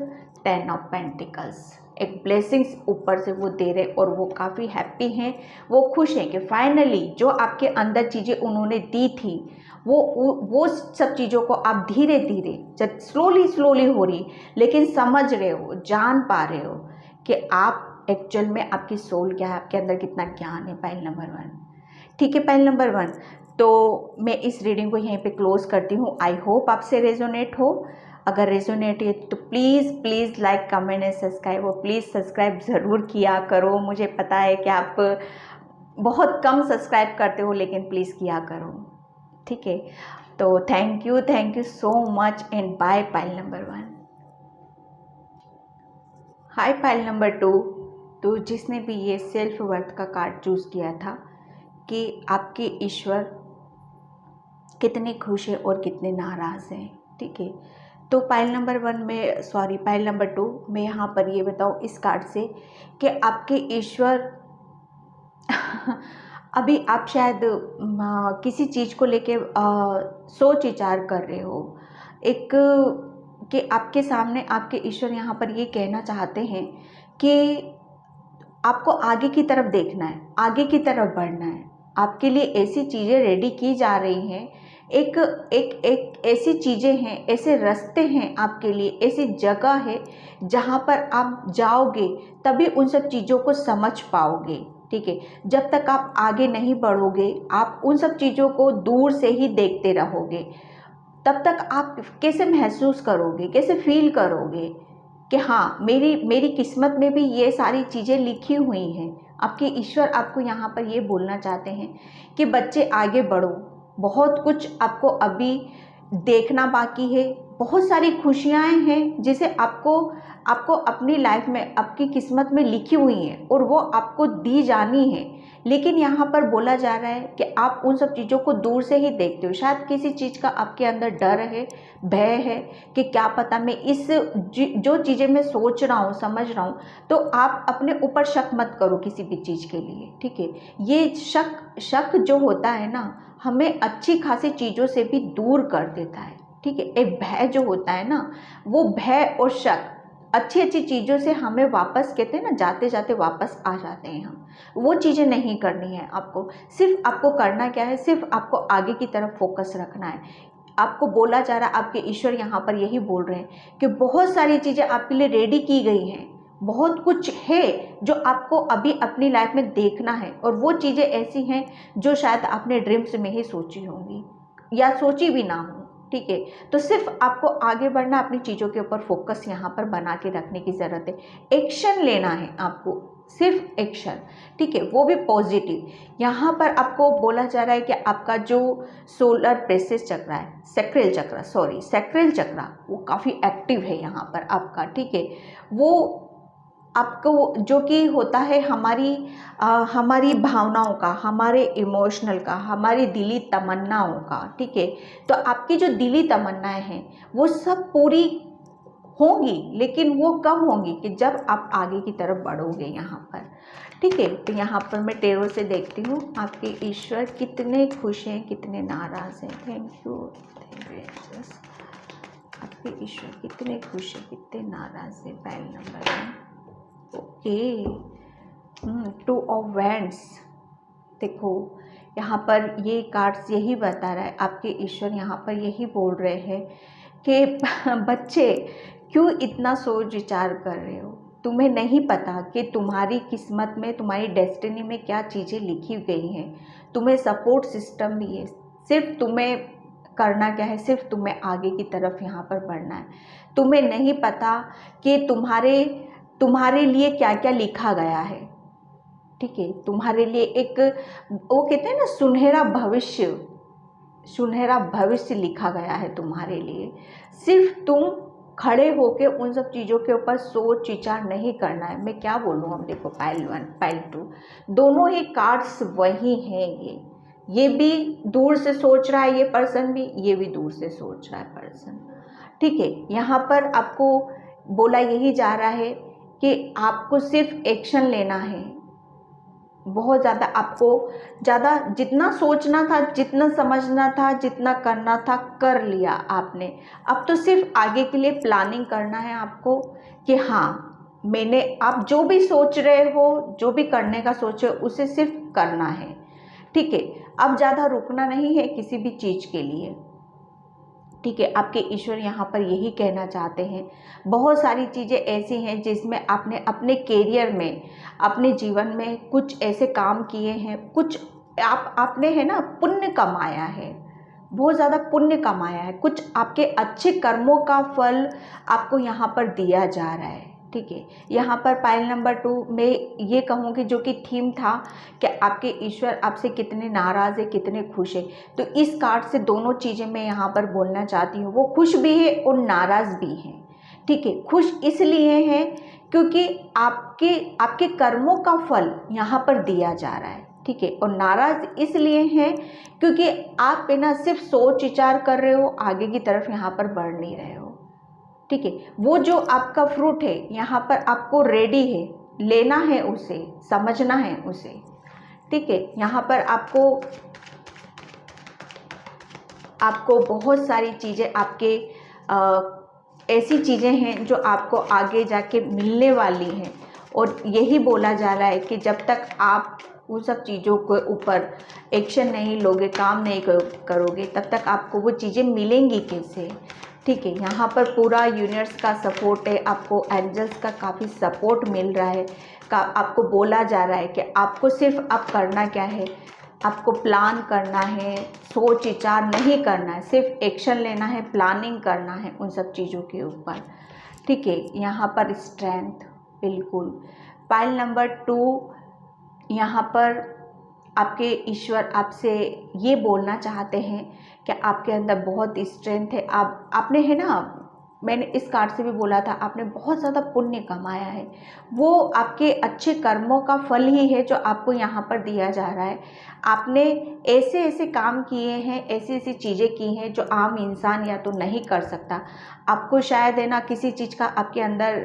10 of pentacles, एक ब्लेसिंग्स ऊपर से वो दे रहे, और वो काफ़ी हैप्पी हैं, वो खुश हैं कि फाइनली जो आपके अंदर चीज़ें उन्होंने दी थी, वो सब चीज़ों को आप धीरे धीरे, जब स्लोली हो रही, लेकिन समझ रहे हो, जान पा रहे हो कि आप एक्चुअल में आपकी सोल क्या है, आपके अंदर कितना ज्ञान है। Pile number 1। ठीक है। पाइल नंबर 1, तो मैं इस रीडिंग को यहीं पे क्लोज करती हूँ। आई होप आपसे रेजोनेट हो। अगर रेजोनेट है तो please like, comment and subscribe, और प्लीज़ सब्सक्राइब ज़रूर किया करो। मुझे पता है कि आप बहुत कम सब्सक्राइब करते हो, लेकिन प्लीज़ किया करो। ठीक है। तो thank you so much and bye pile number 1। Hi pile number 2। तो जिसने भी ये सेल्फ वर्थ का कार्ड चूज़ किया था कि आपके ईश्वर कितने खुश है और कितने नाराज़ हैं। ठीक है। तो पाइल नंबर 1 में, सॉरी पाइल नंबर 2 मैं यहाँ पर ये बताऊँ इस कार्ड से कि आपके ईश्वर अभी आप शायद किसी चीज़ को लेके सोच विचार कर रहे हो, एक कि आपके सामने आपके ईश्वर यहाँ पर ये कहना चाहते हैं कि आपको आगे की तरफ देखना है, आगे की तरफ बढ़ना है। आपके लिए ऐसी चीज़ें रेडी की जा रही हैं, एक ऐसी चीज़ें हैं, ऐसे रास्ते हैं आपके लिए, ऐसी जगह है जहाँ पर आप जाओगे तभी उन सब चीज़ों को समझ पाओगे। ठीक है। जब तक आप आगे नहीं बढ़ोगे, आप उन सब चीज़ों को दूर से ही देखते रहोगे, तब तक आप कैसे महसूस करोगे, कैसे फील करोगे। कि हाँ मेरी किस्मत में भी ये सारी चीज़ें लिखी हुई हैं। आपके ईश्वर आपको यहाँ पर ये बोलना चाहते हैं कि बच्चे आगे बढ़ो, बहुत कुछ आपको अभी देखना बाकी है, बहुत सारी खुशियाँ हैं जिसे आपको अपनी लाइफ में आपकी किस्मत में लिखी हुई हैं और वो आपको दी जानी है। लेकिन यहाँ पर बोला जा रहा है कि आप उन सब चीज़ों को दूर से ही देखते हो। शायद किसी चीज़ का आपके अंदर डर है, भय है कि क्या पता मैं जो चीज़ें मैं सोच रहा हूँ, समझ रहा हूँ, तो आप अपने ऊपर शक मत करो किसी भी चीज़ के लिए, ठीक है। ये शक जो होता है ना, हमें अच्छी खासी चीज़ों से भी दूर कर देता है, ठीक है। एक भय जो होता है ना, वो भय और शक अच्छी चीज़ों से हमें वापस, कहते हैं ना, जाते जाते वापस आ जाते हैं हम। वो चीज़ें नहीं करनी है आपको। सिर्फ आपको करना क्या है, सिर्फ आपको आगे की तरफ फोकस रखना है। आपको बोला जा रहा है, आपके ईश्वर यहाँ पर यही बोल रहे हैं कि बहुत सारी चीज़ें आपके लिए रेडी की गई हैं, बहुत कुछ है जो आपको अभी अपनी लाइफ में देखना है। और वो चीज़ें ऐसी हैं जो शायद आपने ड्रीम्स में ही सोची होंगी या सोची भी ना हो, ठीक है। तो सिर्फ आपको आगे बढ़ना, अपनी चीज़ों के ऊपर फोकस यहाँ पर बना के रखने की ज़रूरत है। एक्शन लेना है आपको, सिर्फ एक्शन, ठीक है, वो भी पॉजिटिव। यहाँ पर आपको बोला जा रहा है कि आपका जो सोलर प्लेक्सस चक्र है, सैक्रल चक्र, वो काफ़ी एक्टिव है यहाँ पर आपका, ठीक है। वो आपको जो कि होता है हमारी भावनाओं का, हमारे इमोशनल का, हमारी दिली तमन्नाओं का, ठीक है। तो आपकी जो दिली तमन्नाएं हैं वो सब पूरी होंगी, लेकिन वो कब होंगी कि जब आप आगे की तरफ बढ़ोगे यहाँ पर, ठीक है। तो यहाँ पर मैं टेरो से देखती हूँ आपके ईश्वर कितने खुश हैं, कितने नाराज़ हैं। Thank you. आपके ईश्वर कितने खुश हैं, कितने नाराज़ हैं। पहले नंबर है ओके, 2 ऑफ वैंड्स। देखो यहाँ पर ये कार्ड्स यही बता रहा है, आपके ईश्वर यहाँ पर यही बोल रहे हैं कि बच्चे क्यों इतना सोच विचार कर रहे हो। तुम्हें नहीं पता कि तुम्हारी किस्मत में, तुम्हारी डेस्टिनी में क्या चीज़ें लिखी गई हैं। तुम्हें सपोर्ट सिस्टम भी है, सिर्फ तुम्हें करना क्या है, सिर्फ तुम्हें आगे की तरफ यहाँ पर बढ़ना है। तुम्हें नहीं पता कि तुम्हारे लिए क्या क्या लिखा गया है, ठीक है। तुम्हारे लिए एक, वो कहते हैं ना, सुनहरा भविष्य लिखा गया है तुम्हारे लिए। सिर्फ तुम खड़े होके उन सब चीज़ों के ऊपर सोच विचार नहीं करना है। मैं क्या बोलूँ, हम देखो पाइल 1 पाइल 2 दोनों ही कार्ड्स वही हैं। ये भी दूर से सोच रहा है ये पर्सन भी, ये भी दूर से सोच रहा है पर्सन, ठीक है। यहाँ पर आपको बोला यही जा रहा है कि आपको सिर्फ एक्शन लेना है। बहुत ज़्यादा आपको ज़्यादा जितना सोचना था, जितना समझना था, जितना करना था, कर लिया आपने। अब तो सिर्फ आगे के लिए प्लानिंग करना है आपको कि हाँ, आप जो भी सोच रहे हो, जो भी करने का सोचे, उसे सिर्फ करना है, ठीक है। अब ज़्यादा रुकना नहीं है किसी भी चीज़ के लिए, ठीक है। आपके ईश्वर यहाँ पर यही कहना चाहते हैं। बहुत सारी चीज़ें ऐसी हैं जिसमें आपने अपने कैरियर में, अपने जीवन में कुछ ऐसे काम किए हैं, कुछ आपने है ना पुण्य कमाया है, बहुत ज़्यादा पुण्य कमाया है। कुछ आपके अच्छे कर्मों का फल आपको यहाँ पर दिया जा रहा है, ठीक है। यहाँ पर पाइल नंबर 2 में ये कहूँगी, जो कि थीम था कि आपके ईश्वर आपसे कितने नाराज़ है, कितने खुश है। तो इस कार्ड से दोनों चीज़ें मैं यहाँ पर बोलना चाहती हूँ। वो खुश भी है और नाराज़ भी हैं, ठीक है। खुश इसलिए हैं क्योंकि आपके कर्मों का फल यहाँ पर दिया जा रहा है, ठीक है। और नाराज़ इसलिए हैं क्योंकि आप ना सिर्फ सोच विचार कर रहे हो, आगे की तरफ यहाँ पर बढ़ नहीं रहे हो, ठीक है। वो जो आपका फ्रूट है यहाँ पर आपको रेडी है, लेना है उसे, समझना है उसे, ठीक है। यहाँ पर आपको बहुत सारी चीज़ें, आपके ऐसी चीज़ें हैं जो आपको आगे जाके मिलने वाली हैं। और यही बोला जा रहा है कि जब तक आप उन सब चीज़ों के ऊपर एक्शन नहीं लोगे, काम नहीं करोगे, तब तक आपको वो चीज़ें मिलेंगी कैसे, ठीक है। यहाँ पर पूरा यूनिवर्स का सपोर्ट है, आपको एंजल्स का काफ़ी सपोर्ट मिल रहा है। आपको बोला जा रहा है कि आपको सिर्फ अब करना क्या है, आपको प्लान करना है, सोच विचार नहीं करना है, सिर्फ एक्शन लेना है, प्लानिंग करना है उन सब चीज़ों के ऊपर, ठीक है। यहाँ पर स्ट्रेंथ, बिल्कुल। पाइल नंबर 2, यहाँ पर आपके ईश्वर आपसे ये बोलना चाहते हैं कि आपके अंदर बहुत स्ट्रेंथ है। आपने है ना, मैंने इस कार्ड से भी बोला था, आपने बहुत ज़्यादा पुण्य कमाया है। वो आपके अच्छे कर्मों का फल ही है जो आपको यहाँ पर दिया जा रहा है। आपने ऐसे ऐसे काम किए हैं, ऐसी ऐसी चीज़ें की हैं जो आम इंसान या तो नहीं कर सकता। आपको शायद है ना किसी चीज़ का आपके अंदर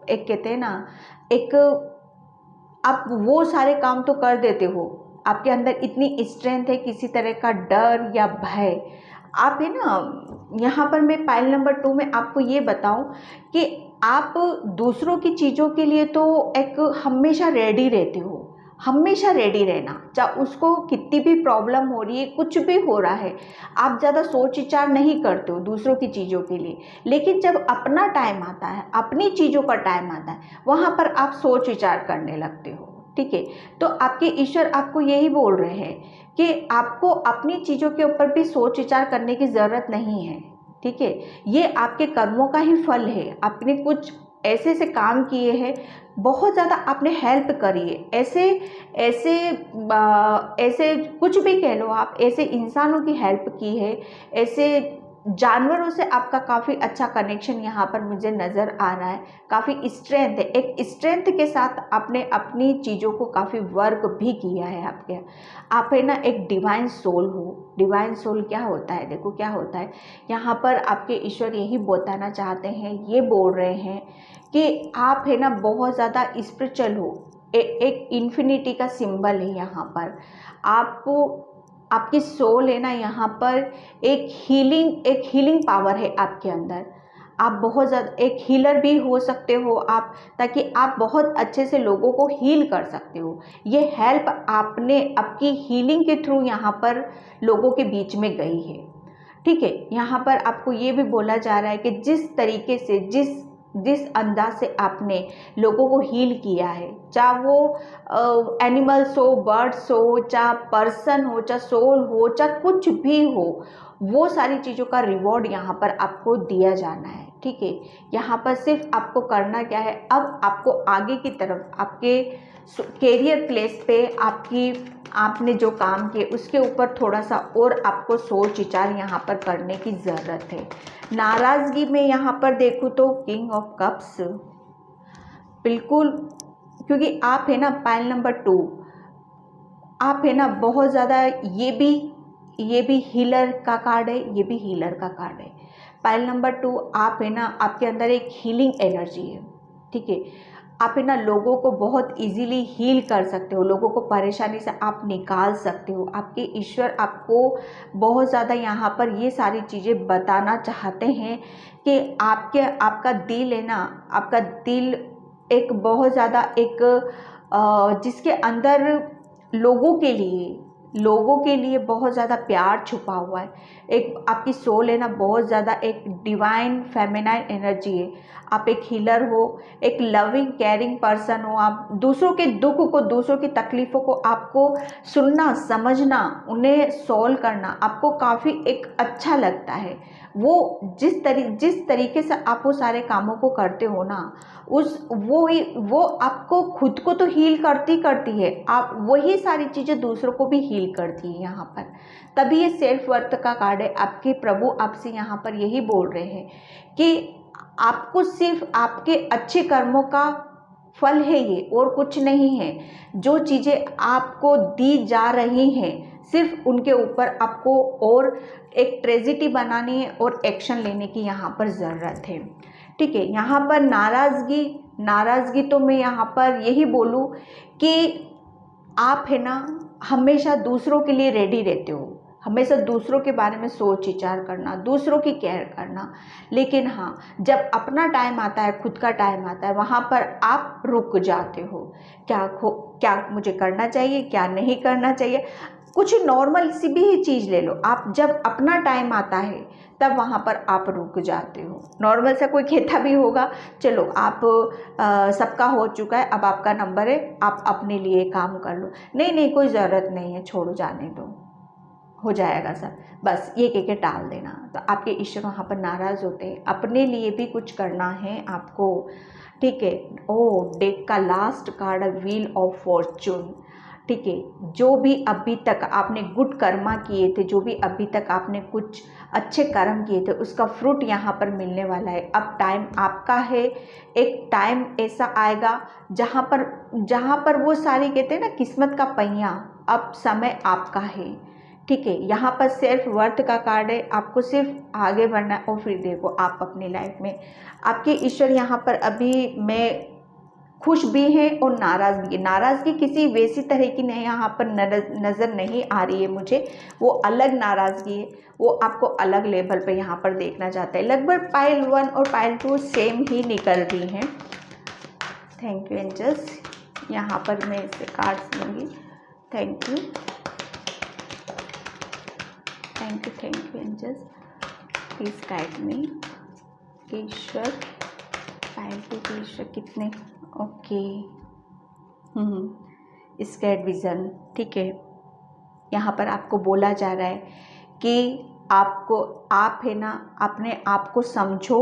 एक, कहते हैं ना, एक, आप वो सारे काम तो कर देते हो, आपके अंदर इतनी स्ट्रेंथ है, किसी तरह का डर या भय आप है ना। यहाँ पर मैं पाइल नंबर 2 में आपको ये बताऊं कि आप दूसरों की चीज़ों के लिए तो एक हमेशा रेडी रहते हो। हमेशा रेडी रहना, चाहे उसको कितनी भी प्रॉब्लम हो रही है, कुछ भी हो रहा है, आप ज़्यादा सोच विचार नहीं करते हो दूसरों की चीज़ों के लिए। लेकिन जब अपना टाइम आता है, अपनी चीज़ों का टाइम आता है, वहाँ पर आप सोच विचार करने लगते हो। ठीक है। तो आपके ईश्वर आपको यही बोल रहे हैं कि आपको अपनी चीज़ों के ऊपर भी सोच विचार करने की ज़रूरत नहीं है। ठीक है। ये आपके कर्मों का ही फल है। आपने कुछ ऐसे ऐसे काम किए हैं, बहुत ज़्यादा आपने हेल्प करी है, ऐसे ऐसे ऐसे कुछ भी कह लो आप, ऐसे इंसानों की हेल्प की है, ऐसे जानवरों से आपका काफ़ी अच्छा कनेक्शन यहाँ पर मुझे नज़र आ रहा है। काफ़ी स्ट्रेंथ है, एक स्ट्रेंथ के साथ आपने अपनी चीज़ों को काफ़ी वर्क भी किया है। आप है ना एक डिवाइन सोल हो। डिवाइन सोल क्या होता है, देखो क्या होता है, यहाँ पर आपके ईश्वर यही बताना चाहते हैं, ये बोल रहे हैं कि आप है ना बहुत ज़्यादा स्पिरिचुअल हो। एक इन्फिनिटी का सिंबल है यहाँ पर। आपको आपकी सोल है ना, यहाँ पर एक हीलिंग पावर है आपके अंदर। आप बहुत ज़्यादा एक हीलर भी हो सकते हो आप, ताकि आप बहुत अच्छे से लोगों को हील कर सकते हो। ये हेल्प आपने आपकी हीलिंग के थ्रू यहाँ पर लोगों के बीच में गई है। ठीक है। यहाँ पर आपको ये भी बोला जा रहा है कि जिस तरीके से, जिस अंदाज से आपने लोगों को हील किया है, चाहे वो एनिमल्स हो, बर्ड्स हो, चाहे पर्सन हो, चाहे सोल हो, चाहे कुछ भी हो, वो सारी चीज़ों का रिवॉर्ड यहाँ पर आपको दिया जाना है। ठीक है। यहाँ पर सिर्फ आपको करना क्या है, अब आपको आगे की तरफ आपके कैरियर प्लेस पे आपने जो काम किए उसके ऊपर थोड़ा सा और आपको सोच विचार यहाँ पर करने की ज़रूरत है। नाराज़गी में यहाँ पर देखूँ तो किंग ऑफ कप्स, बिल्कुल, क्योंकि आप है ना पाइल नंबर 2, आप है ना बहुत ज़्यादा, ये भी हीलर का कार्ड है, ये भी हीलर का कार्ड है। पाइल नंबर 2, आप है ना, आपके अंदर एक हीलिंग एनर्जी है। ठीक है। आप है ना लोगों को बहुत इजीली हील कर सकते हो, लोगों को परेशानी से आप निकाल सकते हो। आपके ईश्वर आपको बहुत ज़्यादा यहाँ पर ये सारी चीज़ें बताना चाहते हैं कि आपका दिल है ना, आपका दिल एक बहुत ज़्यादा एक जिसके अंदर लोगों के लिए बहुत ज़्यादा प्यार छुपा हुआ है। एक आपकी सोल है ना बहुत ज़्यादा एक डिवाइन फेमिनाइन एनर्जी है। आप एक हीलर हो, एक लविंग केयरिंग पर्सन हो। आप दूसरों के दुख को, दूसरों की तकलीफ़ों को आपको सुनना, समझना, उन्हें सॉल्व करना आपको काफ़ी एक अच्छा लगता है। वो जिस तरीके से आप वो सारे कामों को करते हो ना, वो आपको खुद को तो हील करती है, आप वही सारी चीज़ें दूसरों को भी हील करती है यहाँ पर। तभी ये सेल्फ वर्थ का कार्ड है। आपके प्रभु आपसे यहाँ पर यही बोल रहे हैं कि आपको सिर्फ आपके अच्छे कर्मों का फल है ये, और कुछ नहीं है। जो चीज़ें आपको दी जा रही हैं, सिर्फ उनके ऊपर आपको और एक ट्रेजेडी बनानी है और एक्शन लेने की यहाँ पर ज़रूरत है। ठीक है। यहाँ पर नाराज़गी तो मैं यहाँ पर यही बोलूँ कि आप है ना हमेशा दूसरों के लिए रेडी रहते हो, हमेशा दूसरों के बारे में सोच विचार करना, दूसरों की केयर करना। लेकिन हाँ, जब अपना टाइम आता है, खुद का टाइम आता है, वहाँ पर आप रुक जाते हो। क्या मुझे करना चाहिए, क्या नहीं करना चाहिए। कुछ नॉर्मल सी भी चीज़ ले लो आप, जब अपना टाइम आता है तब वहाँ पर आप रुक जाते हो। नॉर्मल सा कोई कहता भी होगा चलो आप सबका हो चुका है, अब आपका नंबर है, आप अपने लिए काम कर लो। नहीं, कोई ज़रूरत नहीं है, छोड़ो, जाने दो। हो जाएगा सब, बस ये कह के टाल देना। तो आपके ईश्वर वहाँ पर नाराज़ होते हैं। अपने लिए भी कुछ करना है आपको, ठीक है। ओ डेक का लास्ट कार्ड है व्हील ऑफ फॉर्चून, ठीक है। जो भी अभी तक आपने गुड कर्मा किए थे, जो भी अभी तक आपने कुछ अच्छे कर्म किए थे, उसका फ्रूट यहाँ पर मिलने वाला है। अब टाइम आपका है। एक टाइम ऐसा आएगा जहाँ पर वो सारी कहते हैं ना किस्मत का पहिया, अब समय आपका है, ठीक है। यहाँ पर सेल्फ वर्थ का कार्ड है, आपको सिर्फ आगे बढ़ना है। और फिर देखो आप अपनी लाइफ में आपके ईश्वर यहाँ पर अभी मैं खुश भी हैं और नाराज़ भी है। नाराज़गी किसी वैसी तरह की नहीं यहाँ पर नज़र नहीं आ रही है मुझे, वो अलग नाराज़गी है, वो आपको अलग लेवल पे यहाँ पर देखना चाहता है। लगभग पाइल 1 और पाइल 2 सेम ही निकल रही हैं। थैंक यू एंजल्स, यहाँ पर मैं इससे कार्ड्स लूँगी। Thank you angels, please guide me. ईश्वर पाइल 2 के ईश्वर कितने, ओके, स्कैड विज़न, ठीक है। यहाँ पर आपको बोला जा रहा है कि आप है ना अपने आप को समझो,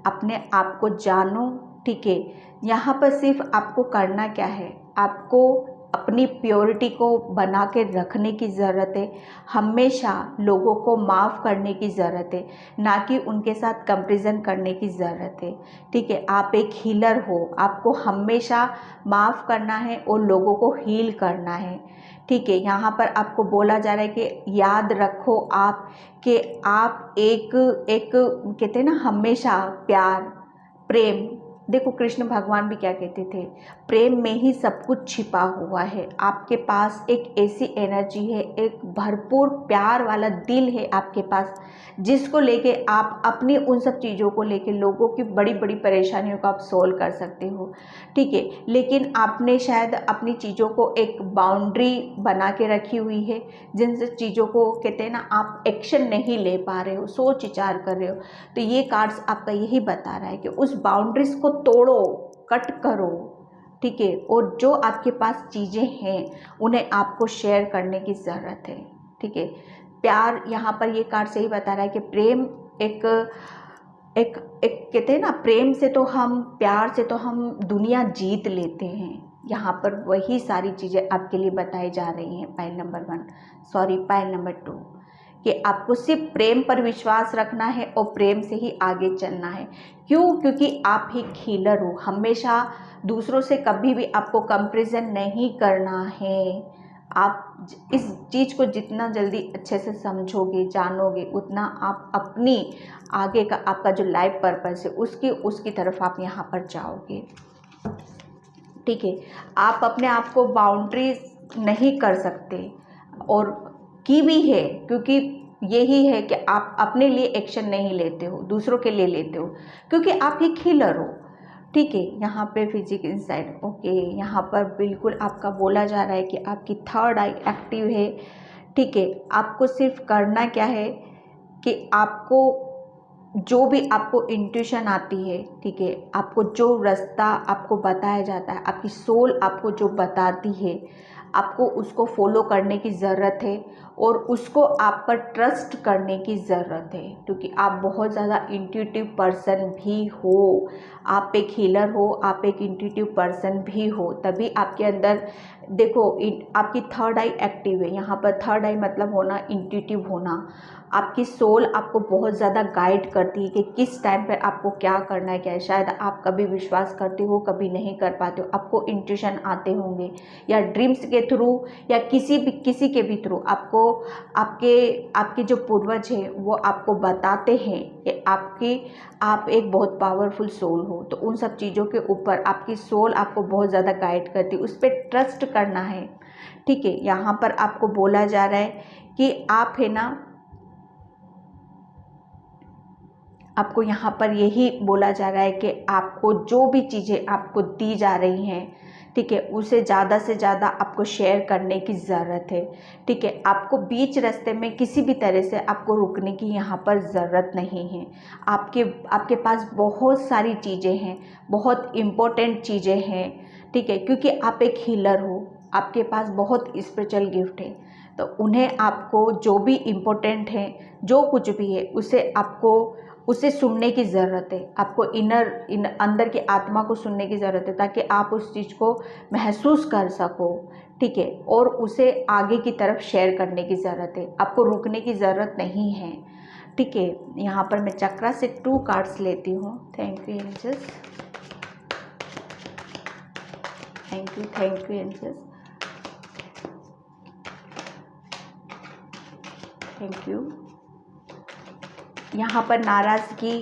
अपने आप को जानो, ठीक है। यहाँ पर सिर्फ आपको करना क्या है, आपको अपनी प्योरिटी को बना के रखने की ज़रूरत है। हमेशा लोगों को माफ़ करने की ज़रूरत है, ना कि उनके साथ कंपैरिजन करने की ज़रूरत है, ठीक है। आप एक हीलर हो, आपको हमेशा माफ़ करना है और लोगों को हील करना है, ठीक है। यहाँ पर आपको बोला जा रहा है कि याद रखो आप कि आप एक कहते हैं ना हमेशा प्यार, प्रेम, देखो कृष्ण भगवान भी क्या कहते थे, प्रेम में ही सब कुछ छिपा हुआ है। आपके पास एक ऐसी एनर्जी है, एक भरपूर प्यार वाला दिल है आपके पास, जिसको लेके आप अपनी उन सब चीज़ों को लेके लोगों की बड़ी बड़ी परेशानियों को आप सोल्व कर सकते हो, ठीक है। लेकिन आपने शायद अपनी चीज़ों को एक बाउंड्री बना के रखी हुई है, जिन चीज़ों को कहते हैं ना आप एक्शन नहीं ले पा रहे हो, सोच विचार कर रहे हो। तो ये कार्ड्स आपका यही बता रहा है कि उस बाउंड्रीज को तोड़ो, कट करो, ठीक है। और जो आपके पास चीज़ें हैं उन्हें आपको शेयर करने की ज़रूरत है, ठीक है। प्यार, यहाँ पर ये कार्ड सही बता रहा है कि प्रेम एक कहते हैं ना, प्रेम से तो हम, प्यार से तो हम दुनिया जीत लेते हैं। यहाँ पर वही सारी चीज़ें आपके लिए बताई जा रही हैं पाइल नंबर 2, कि आपको सिर्फ प्रेम पर विश्वास रखना है और प्रेम से ही आगे चलना है। क्यों? क्योंकि आप ही हीलर हो। हमेशा दूसरों से कभी भी आपको कंपैरिजन नहीं करना है। आप इस चीज़ को जितना जल्दी अच्छे से समझोगे, जानोगे, उतना आप अपनी आगे का आपका जो लाइफ पर्पस है उसकी तरफ आप यहाँ पर जाओगे, ठीक है। आप अपने आप को बाउंड्रीज नहीं कर सकते, और की भी है, क्योंकि यही है कि आप अपने लिए एक्शन नहीं लेते हो, दूसरों के लिए लेते हो, क्योंकि आप एक हीलर हो, ठीक है। यहाँ पे फिजिक इनसाइड, ओके, यहाँ पर बिल्कुल आपका बोला जा रहा है कि आपकी थर्ड आई एक्टिव है, ठीक है। आपको सिर्फ करना क्या है कि आपको जो भी आपको इंट्यूशन आती है, ठीक है, आपको जो रास्ता आपको बताया जाता है, आपकी सोल आपको जो बताती है, आपको उसको फॉलो करने की ज़रूरत है और उसको आप पर ट्रस्ट करने की ज़रूरत है, क्योंकि आप बहुत ज़्यादा इंट्यूटिव पर्सन भी हो। आप एक हीलर हो, आप एक इंट्यूटिव पर्सन भी हो, तभी आपके अंदर देखो आपकी थर्ड आई एक्टिव है। यहाँ पर थर्ड आई मतलब होना इंट्यूटिव होना। आपकी सोल आपको बहुत ज़्यादा गाइड करती है कि किस टाइम पर आपको क्या करना है, क्या है। शायद आप कभी विश्वास करते हो, कभी नहीं कर पाते हो, आपको इंट्यूशन आते होंगे, या ड्रीम्स के थ्रू या किसी के भी थ्रू आपको आपके जो पूर्वज हैं वो आपको बताते हैं कि आप एक बहुत पावरफुल सोल हो। तो उन सब चीज़ों के ऊपर आपकी सोल आपको बहुत ज़्यादा गाइड करती है, उस पर ट्रस्ट करना है, ठीक है। यहाँ पर आपको बोला जा रहा है कि आप है ना, आपको यहाँ पर यही बोला जा रहा है कि आपको जो भी चीज़ें आपको दी जा रही हैं, ठीक है, उसे ज़्यादा से ज़्यादा आपको शेयर करने की ज़रूरत है, ठीक है। आपको बीच रास्ते में किसी भी तरह से आपको रुकने की यहाँ पर ज़रूरत नहीं है। आपके पास बहुत सारी चीज़ें हैं, बहुत इम्पोर्टेंट चीज़ें हैं, ठीक है, क्योंकि आप एक हीलर हो, आपके पास बहुत स्पिरिचुअल गिफ्ट है। तो उन्हें आपको जो भी इम्पोर्टेंट है, जो कुछ भी है, उसे सुनने की ज़रूरत है। आपको अंदर की आत्मा को सुनने की ज़रूरत है, ताकि आप उस चीज़ को महसूस कर सको, ठीक है, और उसे आगे की तरफ शेयर करने की ज़रूरत है। आपको रुकने की ज़रूरत नहीं है, ठीक है। यहाँ पर मैं चक्रा से 2 कार्ड्स लेती हूँ। Thank you angels, thank you angels, thank you. यहाँ पर नाराज़गी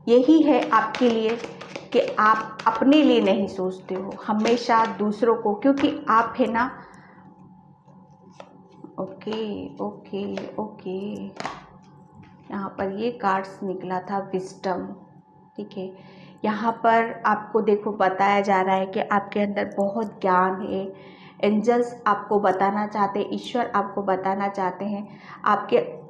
यही है आपके लिए कि आप अपने लिए नहीं सोचते हो, हमेशा दूसरों को, क्योंकि आप है ना। ओके ओके ओके, यहाँ पर ये कार्ड्स निकला था विजडम, ठीक है। यहाँ पर आपको देखो बताया जा रहा है कि आपके अंदर बहुत ज्ञान है। एंजल्स आपको बताना चाहते हैं, ईश्वर आपको बताना चाहते हैं,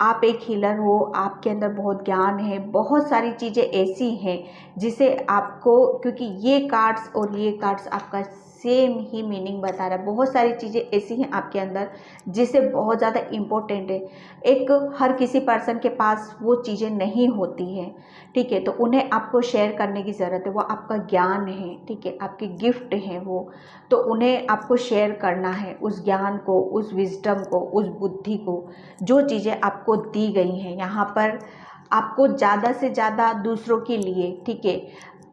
आप एक हीलर हो, आपके अंदर बहुत ज्ञान है, बहुत सारी चीज़ें ऐसी हैं जिसे आपको, क्योंकि ये कार्ड्स और ये कार्ड्स आपका सेम ही मीनिंग बता रहा है। बहुत सारी चीज़ें ऐसी हैं आपके अंदर जिसे बहुत ज़्यादा इम्पोर्टेंट है। एक हर किसी पर्सन के पास वो चीज़ें नहीं होती हैं, ठीक है, तो उन्हें आपको शेयर करने की ज़रूरत है। वो आपका ज्ञान है, ठीक है, आपकी गिफ्ट है वो, तो उन्हें आपको शेयर करना है उस ज्ञान को, उस विजडम को, उस बुद्धि को, जो चीज़ें आपको दी गई हैं। यहाँ पर आपको ज़्यादा से ज़्यादा दूसरों के लिए, ठीक है,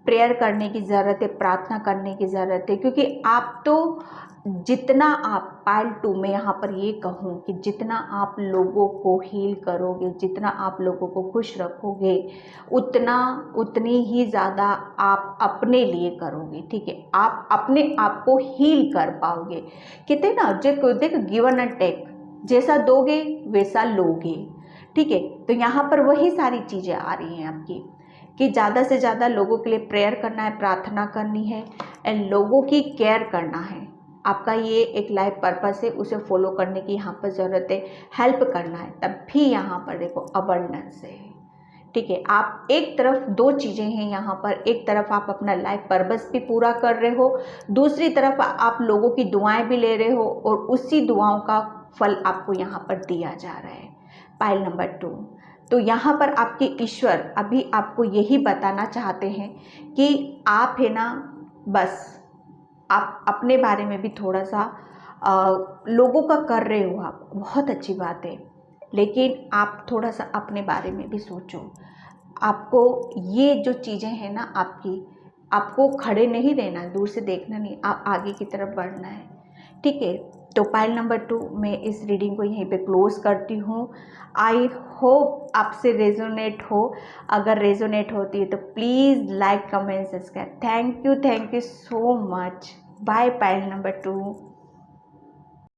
प्रेयर करने की ज़रूरत है, प्रार्थना करने की ज़रूरत है, क्योंकि आप तो जितना आप पाइल 2 में यहाँ पर ये कहूँ कि जितना आप लोगों को हील करोगे, जितना आप लोगों को खुश रखोगे, उतनी ही ज़्यादा आप अपने लिए करोगे, ठीक है, आप अपने आप को हील कर पाओगे। कहते ना, देखो गिवन एंड टेक, जैसा दोगे वैसा लोगे, ठीक है। तो यहाँ पर वही सारी चीज़ें आ रही हैं आपकी कि ज़्यादा से ज़्यादा लोगों के लिए प्रेयर करना है, प्रार्थना करनी है, एंड लोगों की केयर करना है। आपका ये एक लाइफ पर्पस है, उसे फॉलो करने की यहाँ पर ज़रूरत है, हेल्प करना है, तब भी यहाँ पर देखो अबंडेंस है, ठीक है। आप एक तरफ 2 चीज़ें हैं यहाँ पर, एक तरफ आप अपना लाइफ पर्पस भी पूरा कर रहे हो, दूसरी तरफ आप लोगों की दुआएं भी ले रहे हो, और उसी दुआओं का फल आपको यहाँ पर दिया जा रहा है। पाइल नंबर 2, तो यहाँ पर आपके ईश्वर अभी आपको यही बताना चाहते हैं कि आप है ना, बस आप अपने बारे में भी थोड़ा सा लोगों का कर रहे हो, आप बहुत अच्छी बात है, लेकिन आप थोड़ा सा अपने बारे में भी सोचो। आपको ये जो चीज़ें हैं ना आपको खड़े नहीं रहना, दूर से देखना नहीं, आप आगे की तरफ बढ़ना है, ठीक है। तो पाइल नंबर 2 मैं इस रीडिंग को यहीं पे क्लोज करती हूँ। आई होप आपसे रेजोनेट हो, अगर रेजोनेट होती है तो please like comment subscribe. Thank you so much. Bye pile number 2।